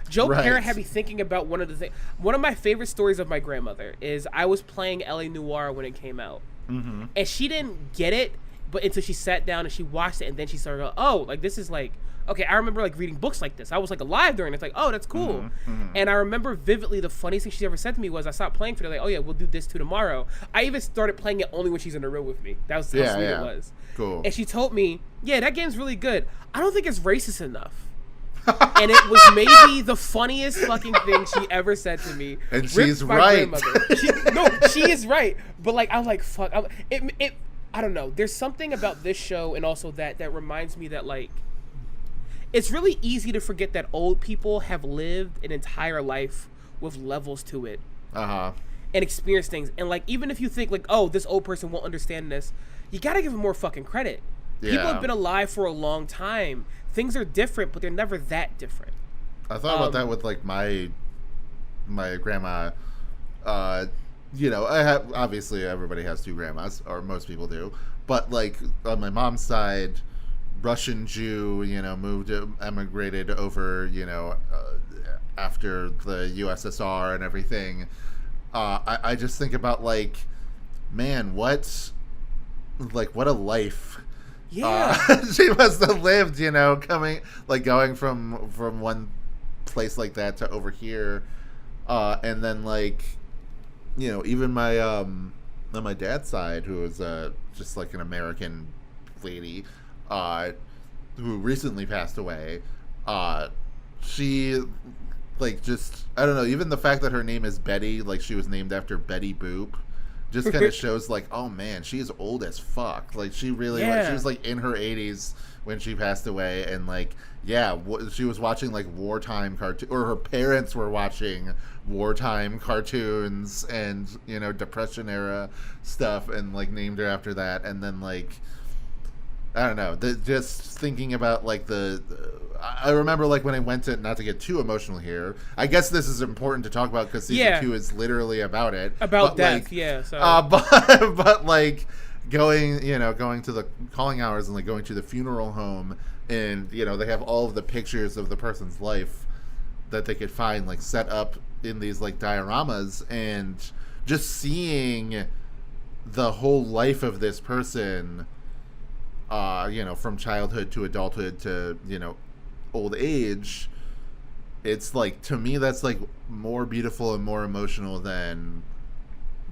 Joe Pera had me thinking about one of my favorite stories of my grandmother is I was playing L.A. Noire when it came out. And she didn't get it, but until she sat down and she watched it, and then she started going, oh, like this is like, okay, I remember like reading books like this. I was like alive during it. It's like, oh, that's cool. And I remember vividly the funniest thing she ever said to me was I stopped playing for her. Like, oh yeah, we'll do this too tomorrow. I even started playing it only when she's in the room with me. That was how sweet it was. Cool. And she told me, yeah, that game's really good. I don't think it's racist enough. And it was maybe the funniest fucking thing she ever said to me. And she's right. She is right. But like, I'm like, fuck. I don't know. There's something about this show and also that reminds me that like it's really easy to forget that old people have lived an entire life with levels to it. And experienced things. And like even if you think like, oh, this old person won't understand this, you gotta give them more fucking credit. People have been alive for a long time. Things are different, but they're never that different. I thought about that with like my grandma. I have, obviously everybody has two grandmas, or most people do, but like on my mom's side, Russian Jew, emigrated over, after the USSR and everything. I just think about like, man, what a life. She must have lived, going from one place like that to over here, and then like, even my on my dad's side, who was just like an American lady, who recently passed away, she like just, I don't know, even the fact that her name is Betty, like she was named after Betty Boop, just kind of shows like, oh man, she's old as fuck. Like she really, like, she was like in her 80s when she passed away, and like, she was watching like wartime cartoon, or her parents were watching wartime cartoons and Depression era stuff, and like named her after that. And then like, I don't know, just thinking about like I remember like when I went to, not to get too emotional here, I guess this is important to talk about because season 2 is literally about it, about death. Like, but like going to the calling hours and like going to the funeral home, and they have all of the pictures of the person's life that they could find like set up in these like dioramas, and just seeing the whole life of this person, from childhood to adulthood to old age, it's like, to me that's like more beautiful and more emotional than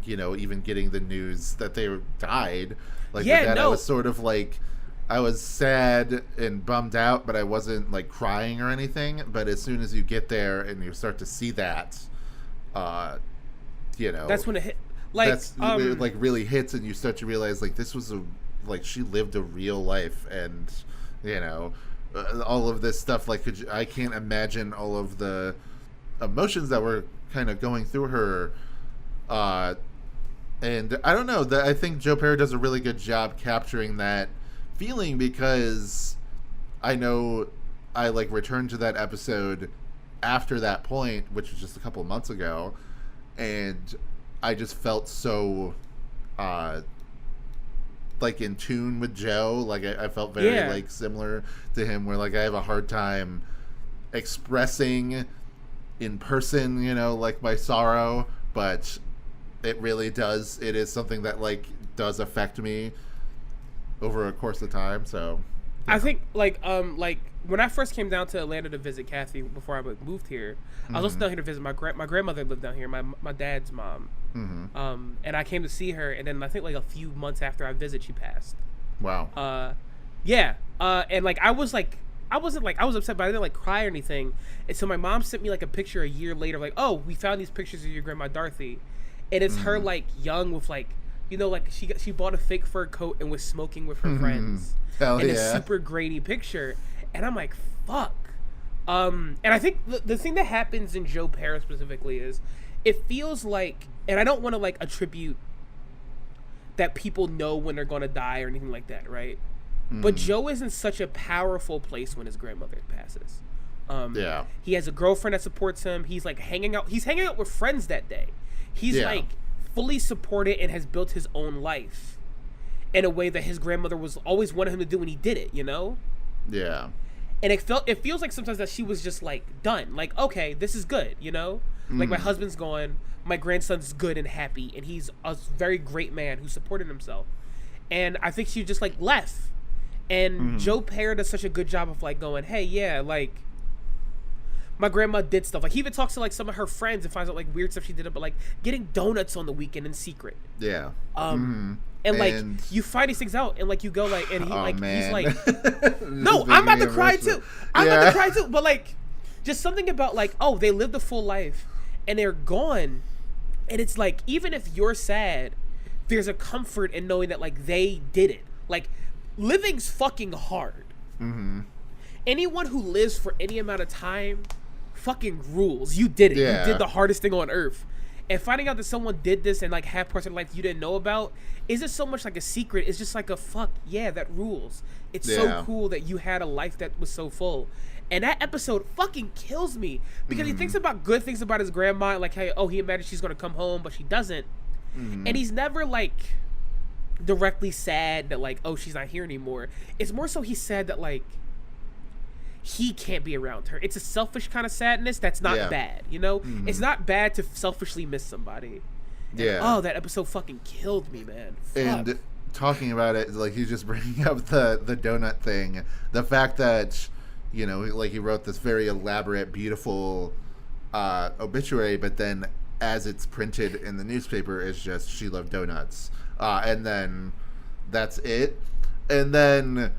even getting the news that they died. Like I was sort of like, I was sad and bummed out, but I wasn't like crying or anything. But as soon as you get there and you start to see that, that's when it hit. Like it like really hits, and you start to realize like this was like she lived a real life, and you know, all of this stuff. Like, I can't imagine all of the emotions that were kind of going through her. And I don't know, I think Joe Pera does a really good job capturing that feeling, because I know I like returned to that episode after that point, which was just a couple of months ago, and I just felt so like in tune with Joe. Like I felt very like similar to him, where like I have a hard time expressing in person, you know, like my sorrow, but it really does. It is something that like does affect me over a course of time. So I think like when I first came down to Atlanta to visit Kathy before I moved here, I was also down here to visit my grandmother lived down here, my dad's mom. And I came to see her, and then I think like a few months after I visited, she passed. Wow. And like I was upset, but I didn't like cry or anything. And so my mom sent me like a picture a year later, like, oh, we found these pictures of your grandma Dorothy, and it's her like young with like, you know, like she bought a fake fur coat and was smoking with her friends. Hell and yeah. a super grainy picture, and I'm like, fuck. And I think the thing that happens in Joe Pera specifically is it feels like, and I don't want to like attribute that people know when they're going to die or anything like that, right? But Joe is in such a powerful place when his grandmother passes. He has a girlfriend that supports him. He's like hanging out with friends that day. He's like fully supported and has built his own life in a way that his grandmother was always wanted him to do, and he did it, you know? Yeah. And it feels like sometimes that she was just like done. Like, okay, this is good, you know? Like my husband's gone, my grandson's good and happy, and he's a very great man who supported himself. And I think she just like left. And Joe Pera does such a good job of like going, hey, yeah, like my grandma did stuff. Like he even talks to like some of her friends and finds out like weird stuff she did, but like getting donuts on the weekend in secret. Yeah. And like you find these things out, and like you go like, and he's like, no, I'm about to cry too. I'm about to cry too. But like, just something about like, oh, they lived a full life, and they're gone, and it's like, even if you're sad, there's a comfort in knowing that like they did it. Like, living's fucking hard. Anyone who lives for any amount of time, fucking rules. You did it. You did the hardest thing on earth. And finding out that someone did this and like had parts of their life you didn't know about isn't so much like a secret. It's just like a fuck yeah, that rules. It's so cool that you had a life that was so full. And that episode fucking kills me because he thinks about good things about his grandma, like, hey, oh, he imagines she's gonna come home, but she doesn't. And he's never like directly sad that like, oh, she's not here anymore. It's more so he's sad that like he can't be around her. It's a selfish kind of sadness that's not bad, you know? It's not bad to selfishly miss somebody. And, oh, that episode fucking killed me, man. Fuck. And talking about it, like, he's just bringing up the donut thing. The fact that, you know, like, he wrote this very elaborate, beautiful obituary, but then as it's printed in the newspaper, it's just, she loved donuts. And then that's it. And then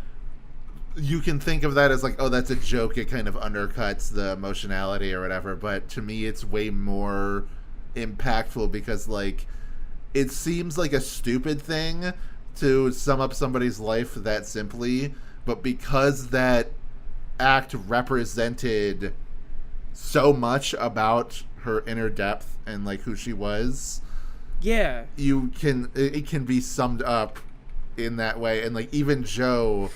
you can think of that as like, oh, that's a joke. It kind of undercuts the emotionality or whatever. But to me, it's way more impactful because, like, it seems like a stupid thing to sum up somebody's life that simply. But because that act represented so much about her inner depth and, like, who she was, it can be summed up in that way. And, like, even Joe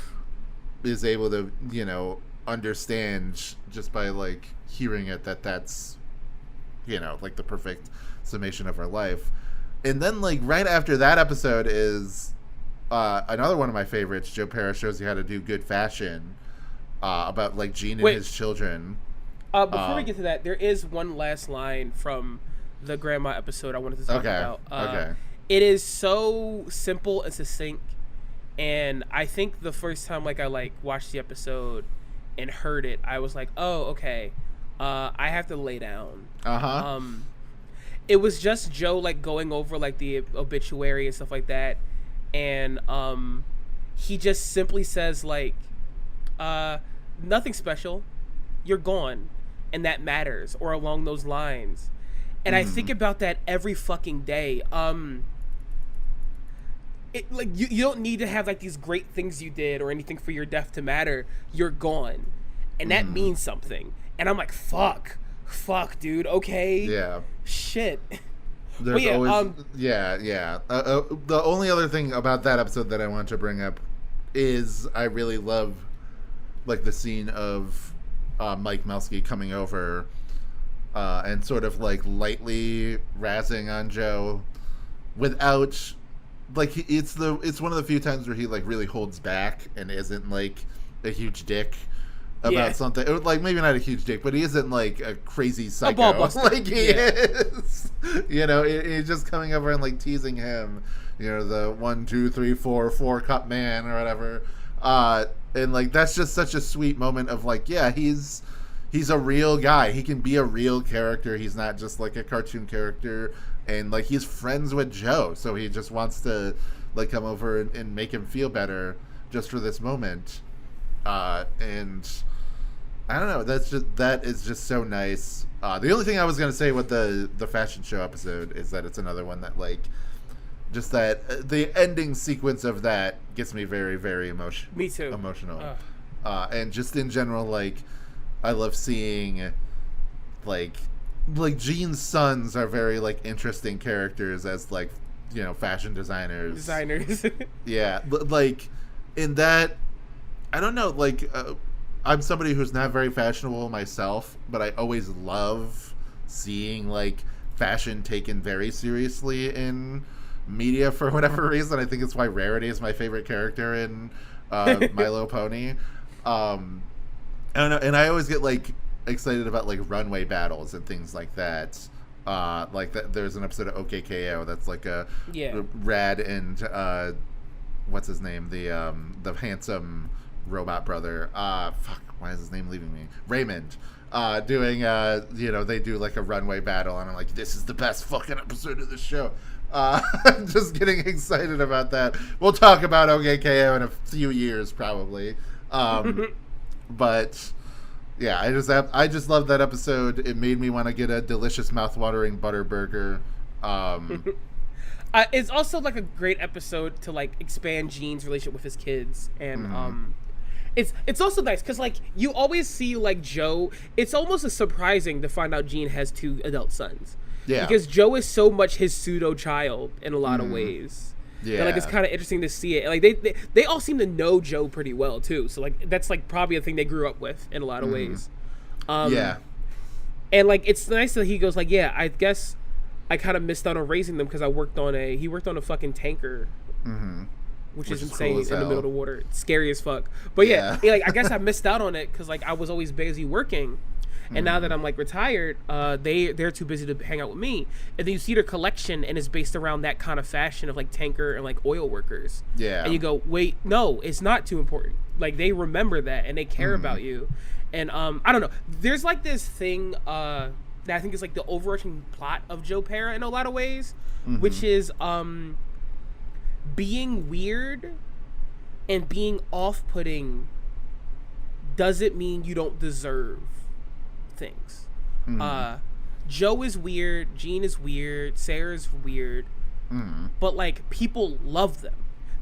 is able to, you know, understand just by like hearing it that's, you know, like the perfect summation of her life. And then like right after that episode is another one of my favorites. Joe Pera shows you how to do good fashion, about like Gene and his children. Before we get to that, there is one last line from the grandma episode I wanted to talk about. It is so simple and succinct. And I think the first time like I like watched the episode and heard it, I was like, oh, okay, I have to lay down. It was just Joe like going over like the obituary and stuff like that, and he just simply says like, nothing special, you're gone, and that matters, or along those lines. And I think about that every fucking day. like you don't need to have like these great things you did or anything for your death to matter. You're gone, and that means something. And I'm like, fuck, dude. Okay, Yeah, shit. there's yeah, always the only other thing about that episode that I want to bring up is I really love like the scene of Mike Melsky coming over and sort of like lightly razzing on Joe without like it's one of the few times where he like really holds back and isn't like a huge dick about something, or, like maybe not a huge dick, but he isn't like a crazy psycho, a ball buster. like he is. You know, he's just coming over and like teasing him. You know, the 1, 2, 3, 4 cup man or whatever. And like that's just such a sweet moment of like, yeah, he's a real guy. He can be a real character. He's not just like a cartoon character. And like he's friends with Joe, so he just wants to like come over and make him feel better just for this moment. And I don't know. That is just so nice. The only thing I was gonna say with the fashion show episode is that it's another one that like just that the ending sequence of that gets me very, very emotional. Me too. Emotional. And just in general, like I love seeing like Gene's sons are very like interesting characters as like, you know, fashion designers. Yeah, like in that, I don't know, like I'm somebody who's not very fashionable myself, but I always love seeing like fashion taken very seriously in media for whatever reason. I think it's why Rarity is my favorite character in My Little Pony. I don't know, and I always get like excited about like runway battles and things like that. Like that, there's an episode of OKKO that's like a Rad and what's his name, the handsome robot brother. Fuck, why is his name leaving me? Raymond. Doing you know, they do like a runway battle, and I'm like, this is the best fucking episode of the show. I'm just getting excited about that. We'll talk about OKKO in a few years probably. But yeah, I just love that episode. It made me want to get a delicious mouth-watering butter burger. It's also like a great episode to like expand Gene's relationship with his kids, and it's also nice because like you always see like Joe. It's almost surprising to find out Gene has 2 adult sons. Yeah, because Joe is so much his pseudo child in a lot of ways. Yeah, like it's kind of interesting to see it. Like they all seem to know Joe pretty well too. So like that's like probably a thing they grew up with in a lot of ways. And like it's nice that he goes like, yeah, I guess I kind of missed out on raising them because he worked on a fucking tanker, which is insane, cool in the middle of the water. It's scary as fuck. But yeah, like I guess I missed out on it because like I was always busy working. And now that I'm like retired, they're too busy to hang out with me. And then you see their collection, and it's based around that kind of fashion of like tanker and like oil workers. Yeah. And you go, wait, no, it's not too important. Like they remember that and they care about you. And I don't know. There's like this thing that I think is like the overarching plot of Joe Pera in a lot of ways, which is being weird and being off-putting doesn't mean you don't deserve things. Joe is weird, Gene is weird, Sarah's weird, but like people love them.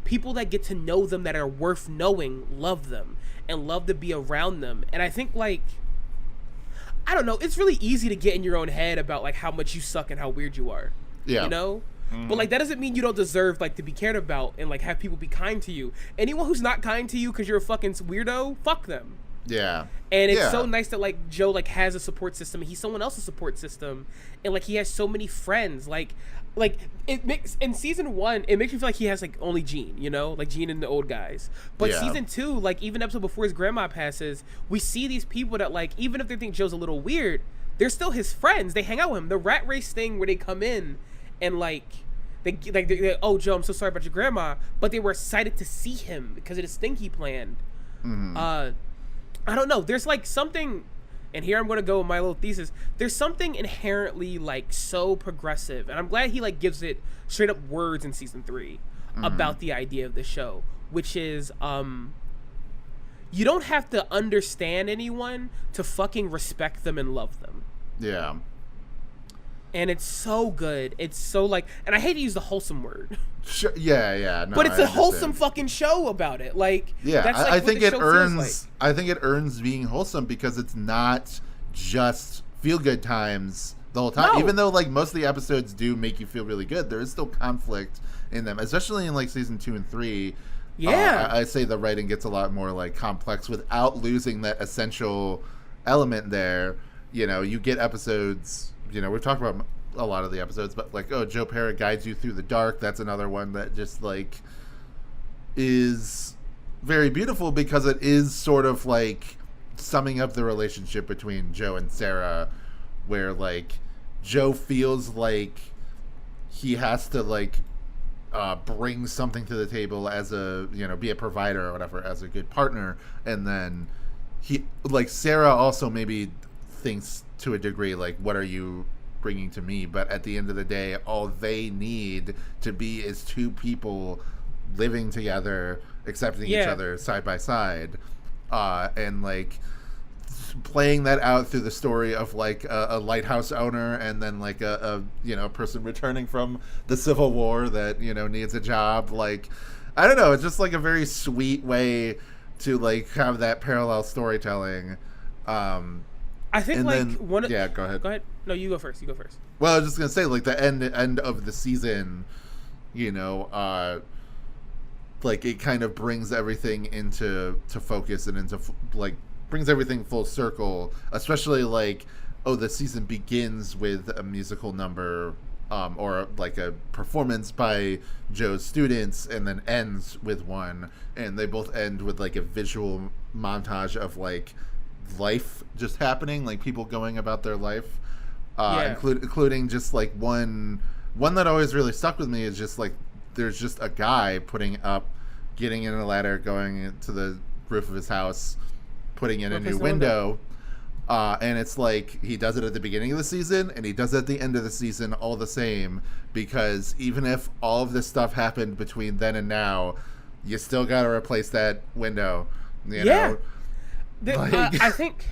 People that get to know them that are worth knowing love them and love to be around them. And I think like I don't know, it's really easy to get in your own head about like how much you suck and how weird you are. Yeah. You know? But like that doesn't mean you don't deserve like to be cared about and like have people be kind to you. Anyone who's not kind to you because you're a fucking weirdo, fuck them. Yeah. And it's so nice that like Joe like has a support system. He's someone else's support system, and like he has so many friends. Like it makes in season 1 it makes me feel like he has like only Gene, you know, like Gene and the old guys. But season 2, like even episode before his grandma passes, we see these people that like even if they think Joe's a little weird, they're still his friends. They hang out with him. The rat race thing where they come in and like they oh Joe, I'm so sorry about your grandma, but they were excited to see him because of this thing he planned. I don't know. There's like something, and here I'm going to go with my little thesis. There's something inherently like so progressive, and I'm glad he like gives it straight up words in season 3 about the idea of the show, which is you don't have to understand anyone to fucking respect them and love them. Yeah. and it's so good. It's so like, and I hate to use the wholesome word. Sure, yeah, no, but it's a wholesome fucking show about it. Like, yeah, that's like I think it earns. Like. I think it earns being wholesome because it's not just feel good times the whole time. No. Even though like most of the episodes do make you feel really good, there is still conflict in them, especially in like season 2 and 3. Yeah, I say the writing gets a lot more like complex without losing that essential element there. You know, you get episodes. You know, we've talked about a lot of the episodes, but like, oh, Joe Pera guides you through the dark. That's another one that just like is very beautiful because it is sort of like summing up the relationship between Joe and Sarah, where like Joe feels like he has to like bring something to the table as a, you know, be a provider or whatever, as a good partner, and then he like Sarah also maybe thinks to a degree like, what are you bringing to me? But at the end of the day, all they need to be is two people living together, accepting each other side by side, and like playing that out through the story of like a lighthouse owner and then like a you know, person returning from the Civil War that, you know, needs a job. Like, I don't know, it's just like a very sweet way to like have that parallel storytelling. I think like then, one. Yeah, go ahead. Go ahead. No, you go first. Well, I was just gonna say like the end of the season, you know, like it kind of brings everything into focus and into like brings everything full circle. Especially like, oh, the season begins with a musical number, or like a performance by Joe's students, and then ends with one, and they both end with like a visual montage of like life just happening, like people going about their life, including just like one that always really stuck with me is just like there's just a guy getting in a ladder, going to the roof of his house, putting in a new window, and it's like he does it at the beginning of the season and he does it at the end of the season all the same, because even if all of this stuff happened between then and now, you still got to replace that window, you know. I think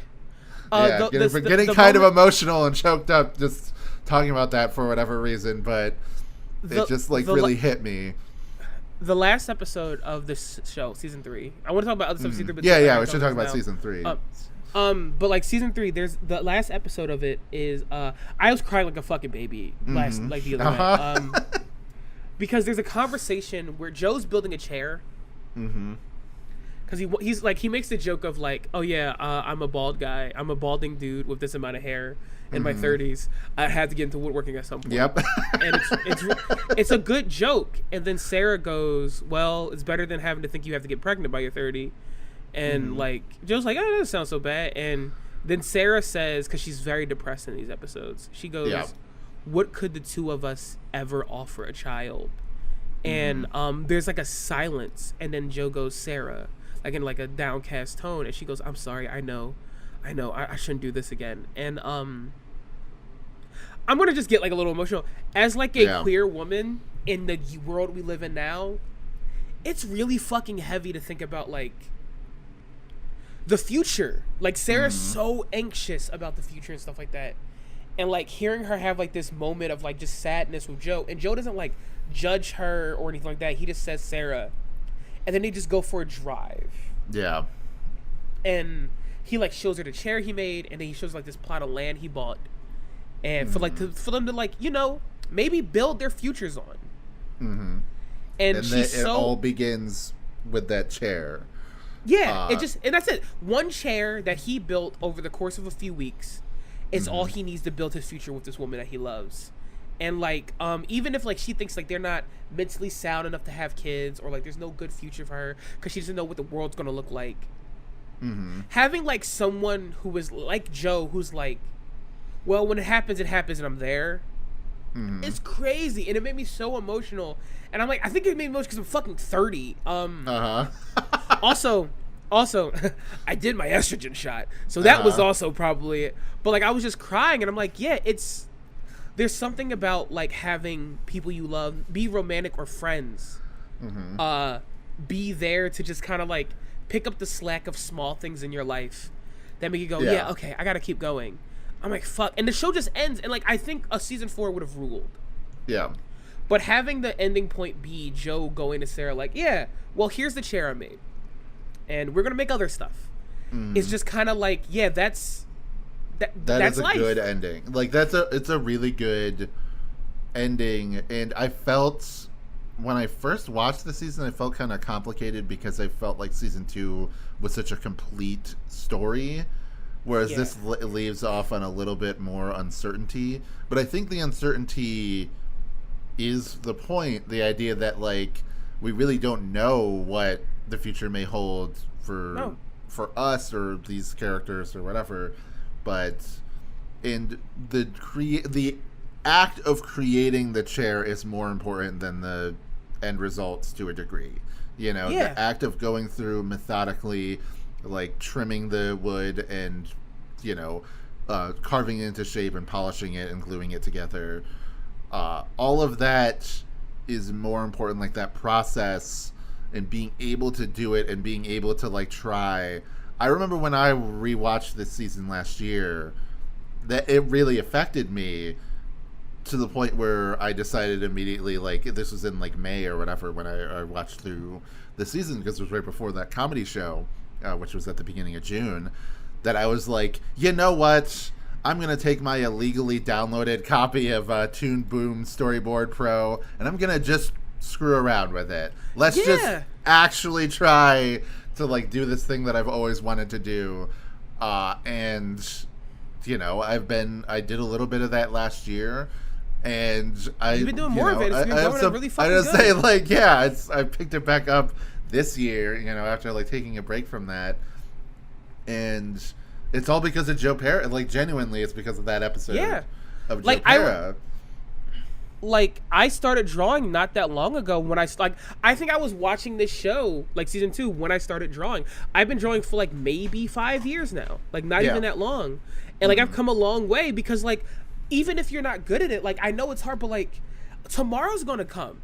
getting kind of emotional and choked up just talking about that for whatever reason, but it just like really hit me. The last episode of this show, season 3. I want to talk about other stuff. Season 3. But we should talk about season 3. But like season 3, there's the last episode of it is I was crying like a fucking baby like the other night, because there's a conversation where Joe's building a chair. Mm-hmm. Because he's like, he makes the joke of like, oh yeah, I'm a bald guy. I'm a balding dude with this amount of hair in my 30s. I had to get into woodworking at some point. Yep. And it's a good joke. And then Sarah goes, well, it's better than having to think you have to get pregnant by your 30. And like, Joe's like, oh, that doesn't sound so bad. And then Sarah says, because she's very depressed in these episodes, she goes, what could the two of us ever offer a child? And there's like a silence. And then Joe goes, Sarah, like in like a downcast tone, and she goes, I'm sorry, I know, I shouldn't do this again. And I'm gonna just get like a little emotional. As like a queer woman in the world we live in now, it's really fucking heavy to think about like the future. Like Sarah's so anxious about the future and stuff like that. And like hearing her have like this moment of like just sadness with Joe, and Joe doesn't like judge her or anything like that. He just says, Sarah. And then they just go for a drive. Yeah. And he like shows her the chair he made, and then he shows like this plot of land he bought, and for them to like, you know, maybe build their futures on. Mm-hmm. And it all begins with that chair. Yeah, and that's it. One chair that he built over the course of a few weeks is all he needs to build his future with this woman that he loves. And like, even if like she thinks like they're not mentally sound enough to have kids, or like there's no good future for her because she doesn't know what the world's gonna look like, having like someone who is like Joe, who's like, well, when it happens and I'm there, it's crazy. And it made me so emotional. And I'm like, I think it made me emotional because I'm fucking 30. Also, I did my estrogen shot, so that was also probably it. But like, I was just crying, and I'm like, yeah, there's something about like having people you love, be romantic or friends, be there to just kind of like pick up the slack of small things in your life that make you go, yeah, okay, I gotta keep going. I'm like, fuck. And the show just ends, and like I think a season 4 would have ruled. Yeah. But having the ending point be Joe going to Sarah like, yeah, well, here's the chair I made, and we're gonna make other stuff. It's just kind of like, yeah, that's a life. Good ending. Like it's a really good ending, and I felt when I first watched the season, I felt kind of complicated because I felt like season 2 was such a complete story, whereas this leaves off on a little bit more uncertainty. But I think the uncertainty is the point, the idea that like we really don't know what the future may hold for us or these characters or whatever, but the act of creating the chair is more important than the end results to a degree. The act of going through methodically, like trimming the wood and carving it into shape and polishing it and gluing it together, all of that is more important, like that process and being able to do it and being able to like try. I remember when I rewatched this season last year that it really affected me to the point where I decided immediately, like this was in like May or whatever when I watched through the season, because it was right before that comedy show, which was at the beginning of June, that I was like, you know what? I'm going to take my illegally downloaded copy of Toon Boom Storyboard Pro, and I'm going to just screw around with it. Let's just actually try to like do this thing that I've always wanted to do. And I did a little bit of that last year, and you've been doing more of it. It's been going really fucking good. I just say like, I picked it back up this year, after like taking a break from that, and it's all because of Joe Pera. Like genuinely, it's because of that episode of Joe Pera. I started drawing not that long ago when I think I was watching this show, like season 2, when I started drawing. I've been drawing for like maybe 5 years now, like not even that long. And like I've come a long way because like, even if you're not good at it, like I know it's hard, but like tomorrow's going to come.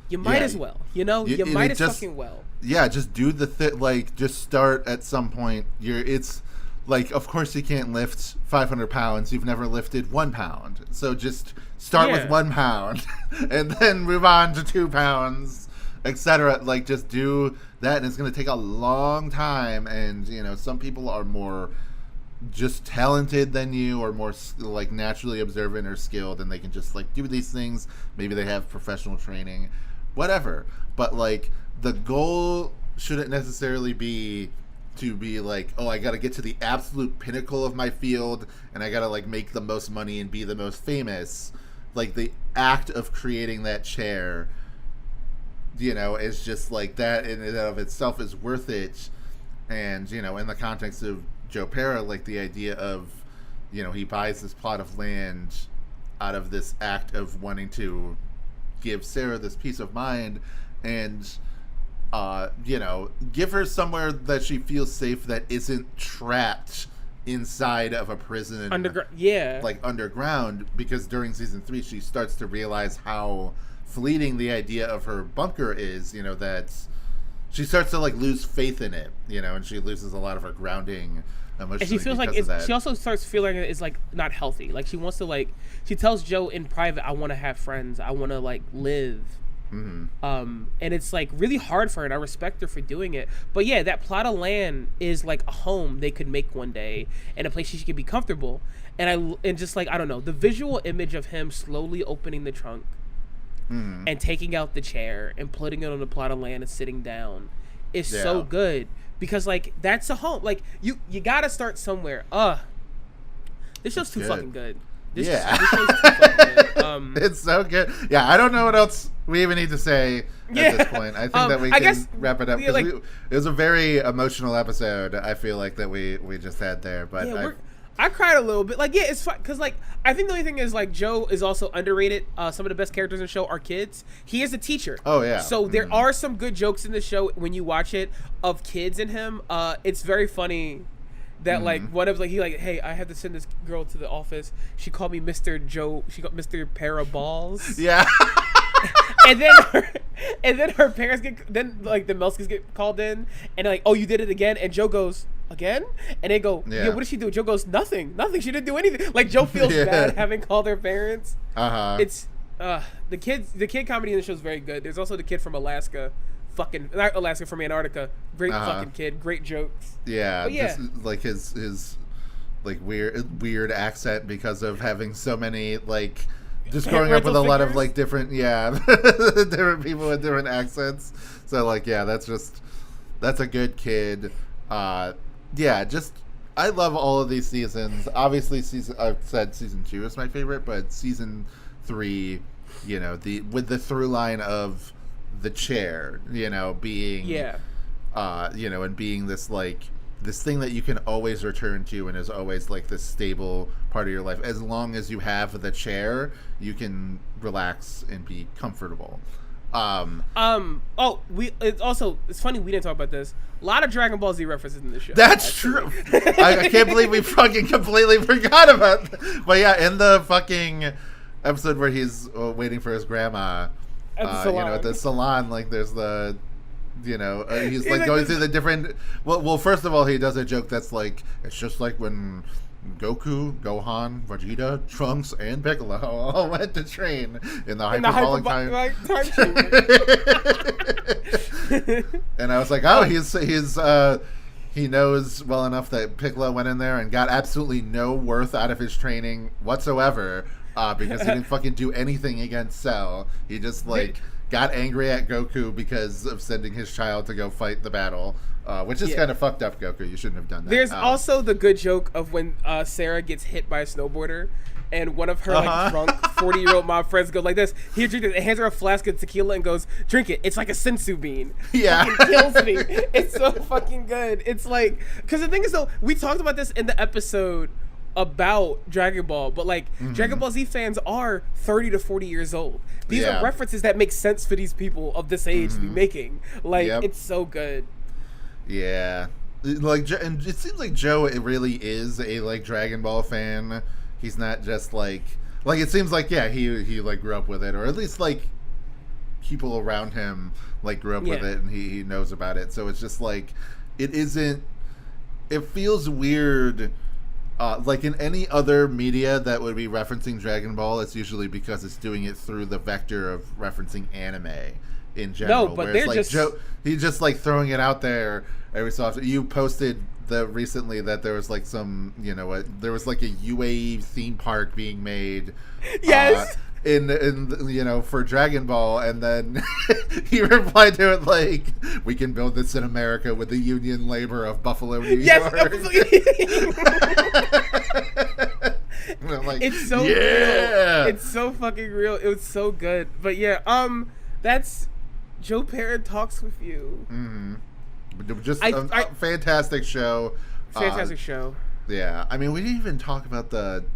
You might as well, you might as fucking well. Yeah, just do the thing, like just start at some point. It's like, of course you can't lift 500 pounds. You've never lifted 1 pound. So just start with 1 pound and then move on to 2 pounds, etc. Like just do that. And it's going to take a long time. And, some people are more just talented than you, or more like naturally observant or skilled, and they can just like do these things. Maybe they have professional training, whatever. But like the goal shouldn't necessarily be to be like, oh, I got to get to the absolute pinnacle of my field and I got to like make the most money and be the most famous. Like the act of creating that chair, is just like that in and of itself is worth it. And, in the context of Joe Pera, like the idea of, he buys this plot of land out of this act of wanting to give Sarah this peace of mind and, give her somewhere that she feels safe that isn't trapped inside of a prison. Underground, because during season 3 she starts to realize how fleeting the idea of her bunker is, that she starts to like lose faith in it, and she loses a lot of her grounding emotionally. And she feels like she also starts feeling it's like not healthy. Like she wants to she tells Joe in private, I want to have friends. I want to like live. And it's like really hard for her, and I respect her for doing it. But yeah, that plot of land is like a home they could make one day and a place she could be comfortable. And just like, I don't know, the visual image of him slowly opening the trunk and taking out the chair and putting it on the plot of land and sitting down is so good, because like that's a home. Like you gotta start somewhere. This show's too fucking good. This show's too fucking good. It's so good. Yeah, I don't know what else we even need to say at this point. I think that we can wrap it up, because it was a very emotional episode, I feel like, that we just had there. But I cried a little bit. Like, yeah, it's fun because like I think the only thing is like Joe is also underrated. Some of the best characters in the show are kids. He is a teacher. Oh yeah. So there are some good jokes in the show when you watch it of kids in him. It's very funny that like one of he like, hey, I have to send this girl to the office. She called me Mr. Joe. She got Mr. Pera Balls. Yeah. and then her parents the Melskis get called in and like, oh, you did it again, and Joe goes, again? And they go, yeah, what did she do? Joe goes, nothing. She didn't do anything. Like, Joe feels bad having called their parents. It's the kid comedy in the show is very good. There's also the kid from Alaska, not Alaska, from Antarctica. Great fucking kid, great jokes. Yeah, just like his like weird accent because of having so many like just growing up with a lot of like different different people with different accents. So like that's a good kid. Just I love all of these seasons. Obviously, I've said season 2 is my favorite, but season 3, with the through line of the chair, being and being this like this thing that you can always return to and is always like this stable part of your life. As long as you have the chair, you can relax and be comfortable. It's funny we didn't talk about this. A lot of Dragon Ball Z references in the show. That's true. I can't believe we fucking completely forgot about that. But yeah, in the fucking episode where he's waiting for his grandma at the salon, like there's the he's like going through the different well first of all he does a joke that's like it's just like when Goku, Gohan, Vegeta, Trunks, and Piccolo all went to train in the hyperbolic time and I was like, oh, he knows well enough that Piccolo went in there and got absolutely no worth out of his training whatsoever because he didn't fucking do anything against Cell. He just like got angry at Goku because of sending his child to go fight the battle, which is kind of fucked up, Goku. You shouldn't have done that. There's also the good joke of when Sarah gets hit by a snowboarder, and one of her like drunk 40-year-old mom friends goes like this. He drinks it, and hands her a flask of tequila and goes, "Drink it. It's like a sensu bean." Yeah, it kills me. It's so fucking good. It's like, because the thing is though, we talked about this in the episode about Dragon Ball, but like Dragon Ball Z fans are 30 to 40 years old. These are references that make sense for these people of this age to be making. Like it's so good. Yeah, like, and it seems like Joe really is a like Dragon Ball fan. He's not just like it seems like he like grew up with it, or at least like people around him like grew up with it and he knows about it. So it's just like it feels weird. Like in any other media that would be referencing Dragon Ball, it's usually because it's doing it through the vector of referencing anime in general. No, but whereas, they're like, just he's just like throwing it out there every so often. You posted recently that there was like some, there was like a UAE theme park being made. Yes. In for Dragon Ball, and then he replied to it like, "We can build this in America with the union labor of Buffalo, New York." Like, it's so real. It's so fucking real. It was so good. But that's Joe Pera Talks With You. Just a fantastic show. Fantastic show. Yeah, I mean, we didn't even talk about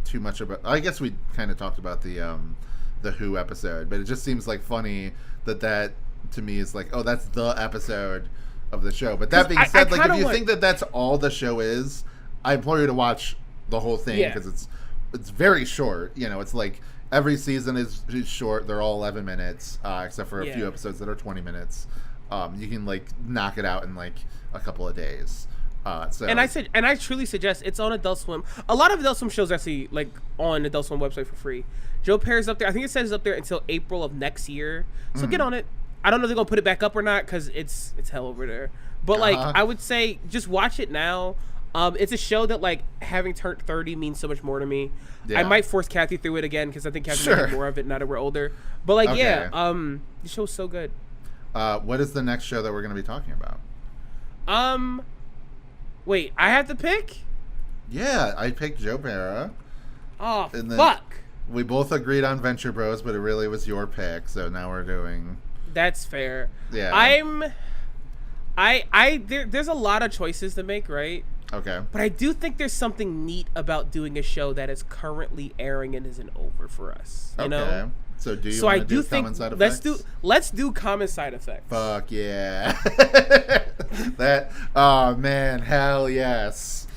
too much about. I guess we kind of talked about the Who episode, but it just seems like funny that to me is like, oh, that's the episode of the show. But that being said, like, if you think that that's all the show is, I implore you to watch the whole thing because it's very short. It's like every season is short. They're all 11 minutes, except for a few episodes that are 20 minutes. You can like knock it out in like a couple of days. And I truly suggest it's on Adult Swim. A lot of Adult Swim shows are actually like on Adult Swim website for free. Joe Pera's up there. I think it says it's up there until April of next year. So get on it. I don't know if they're gonna put it back up or not because it's hell over there. But like I would say, just watch it now. It's a show that like having turned 30 means so much more to me. I might force Kathy through it again because I think Kathy might get more of it now that we're older. But like the show's so good. What is the next show that we're gonna be talking about? Wait, I have to pick? Yeah, I picked Joe Pera. Oh, and fuck. We both agreed on Venture Bros, but it really was your pick, so now we're doing... That's fair. Yeah. There's a lot of choices to make, right? Okay. But I do think there's something neat about doing a show that is currently airing and isn't over for us. You know? So do you want to do common side effects? Let's do common side effects. Fuck yeah. Oh man, hell yes.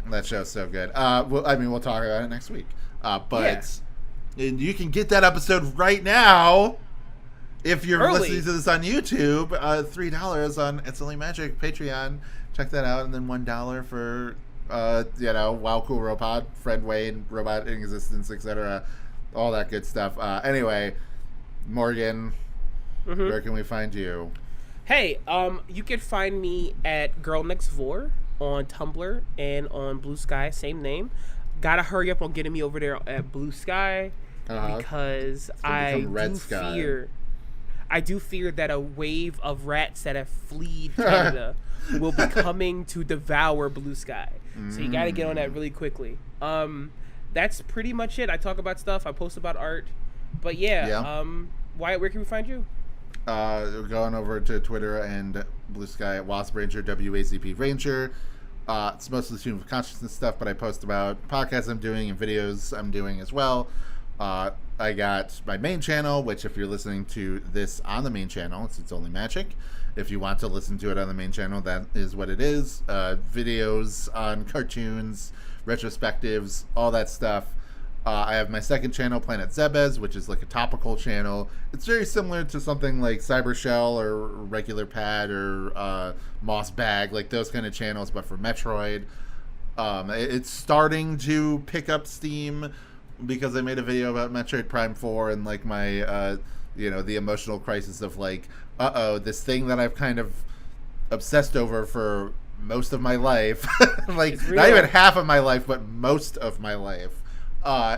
That show's so good. We'll talk about it next week. But you can get that episode right now If you're Early. listening to this on YouTube, $3 on It's Only Magic Patreon. Check that out, and then $1 for Wow Cool Robot, Fred Wayne, Robot in Existence, etc. All that good stuff. Anyway, Morgan, where can we find you? Hey, you can find me at Girl Next Vor on Tumblr and on Blue Sky, same name. Gotta hurry up on getting me over there at Blue Sky because I do fear that a wave of rats that have fled Canada will be coming to devour Blue Sky. So you gotta get on that really quickly. That's pretty much it. I talk about stuff. I post about art. But Wyatt, where can we find you? Going over to Twitter and Blue Sky at Wasp Ranger, WACP Ranger. It's mostly stream of consciousness stuff, but I post about podcasts I'm doing and videos I'm doing as well. I got my main channel, which if you're listening to this on the main channel, it's Only Magic. If you want to listen to it on the main channel, that is what it is. Videos on cartoons, retrospectives, all that stuff. I have my second channel, Planet Zebez, which is like a topical channel. It's very similar to something like Cyber Shell or Regular Pad or Moss Bag, like those kind of channels, but for Metroid. It's starting to pick up steam because I made a video about Metroid Prime 4 and like my, the emotional crisis of like, this thing that I've kind of obsessed over for most of my life, like not even half of my life, but most of my life,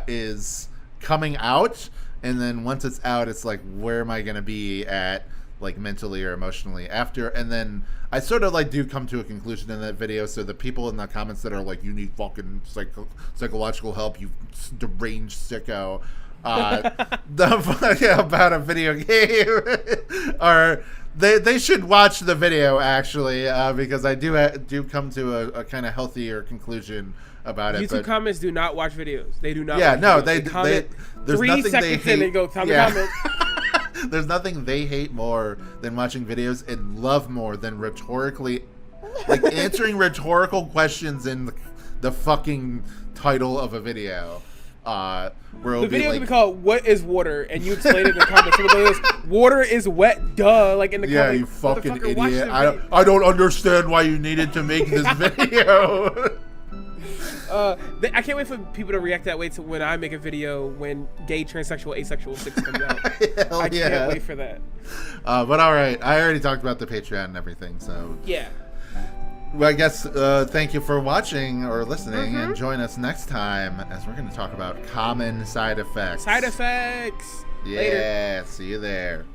is coming out. And then once it's out, it's like, where am I going to be at, like mentally or emotionally after? And then I sort of like do come to a conclusion in that video. So the people in the comments that are like, you need fucking psychological help, you deranged sicko, about a video game, or they should watch the video actually, because I do come to a kind of healthier conclusion about it. YouTube comments do not watch videos. They do not. Yeah, watch no, videos. they there's 3 nothing seconds they hate. In, they go time to comment. There's nothing they hate more than watching videos and love more than answering rhetorical questions in the fucking title of a video. Where the video can be called "What is water?" and you explain it in the comments. Someone goes, "Water is wet, duh!" Like in the comments. Yeah, you fucking idiot! I don't understand why you needed to make this video. I can't wait for people to react that way to when I make a video when Gay, Transsexual, Asexual 6 comes out. I can't wait for that. But all right, I already talked about the Patreon and everything, so yeah. Well, I guess thank you for watching or listening, and join us next time as we're going to talk about common side effects. Side effects. Yeah, Later. See you there.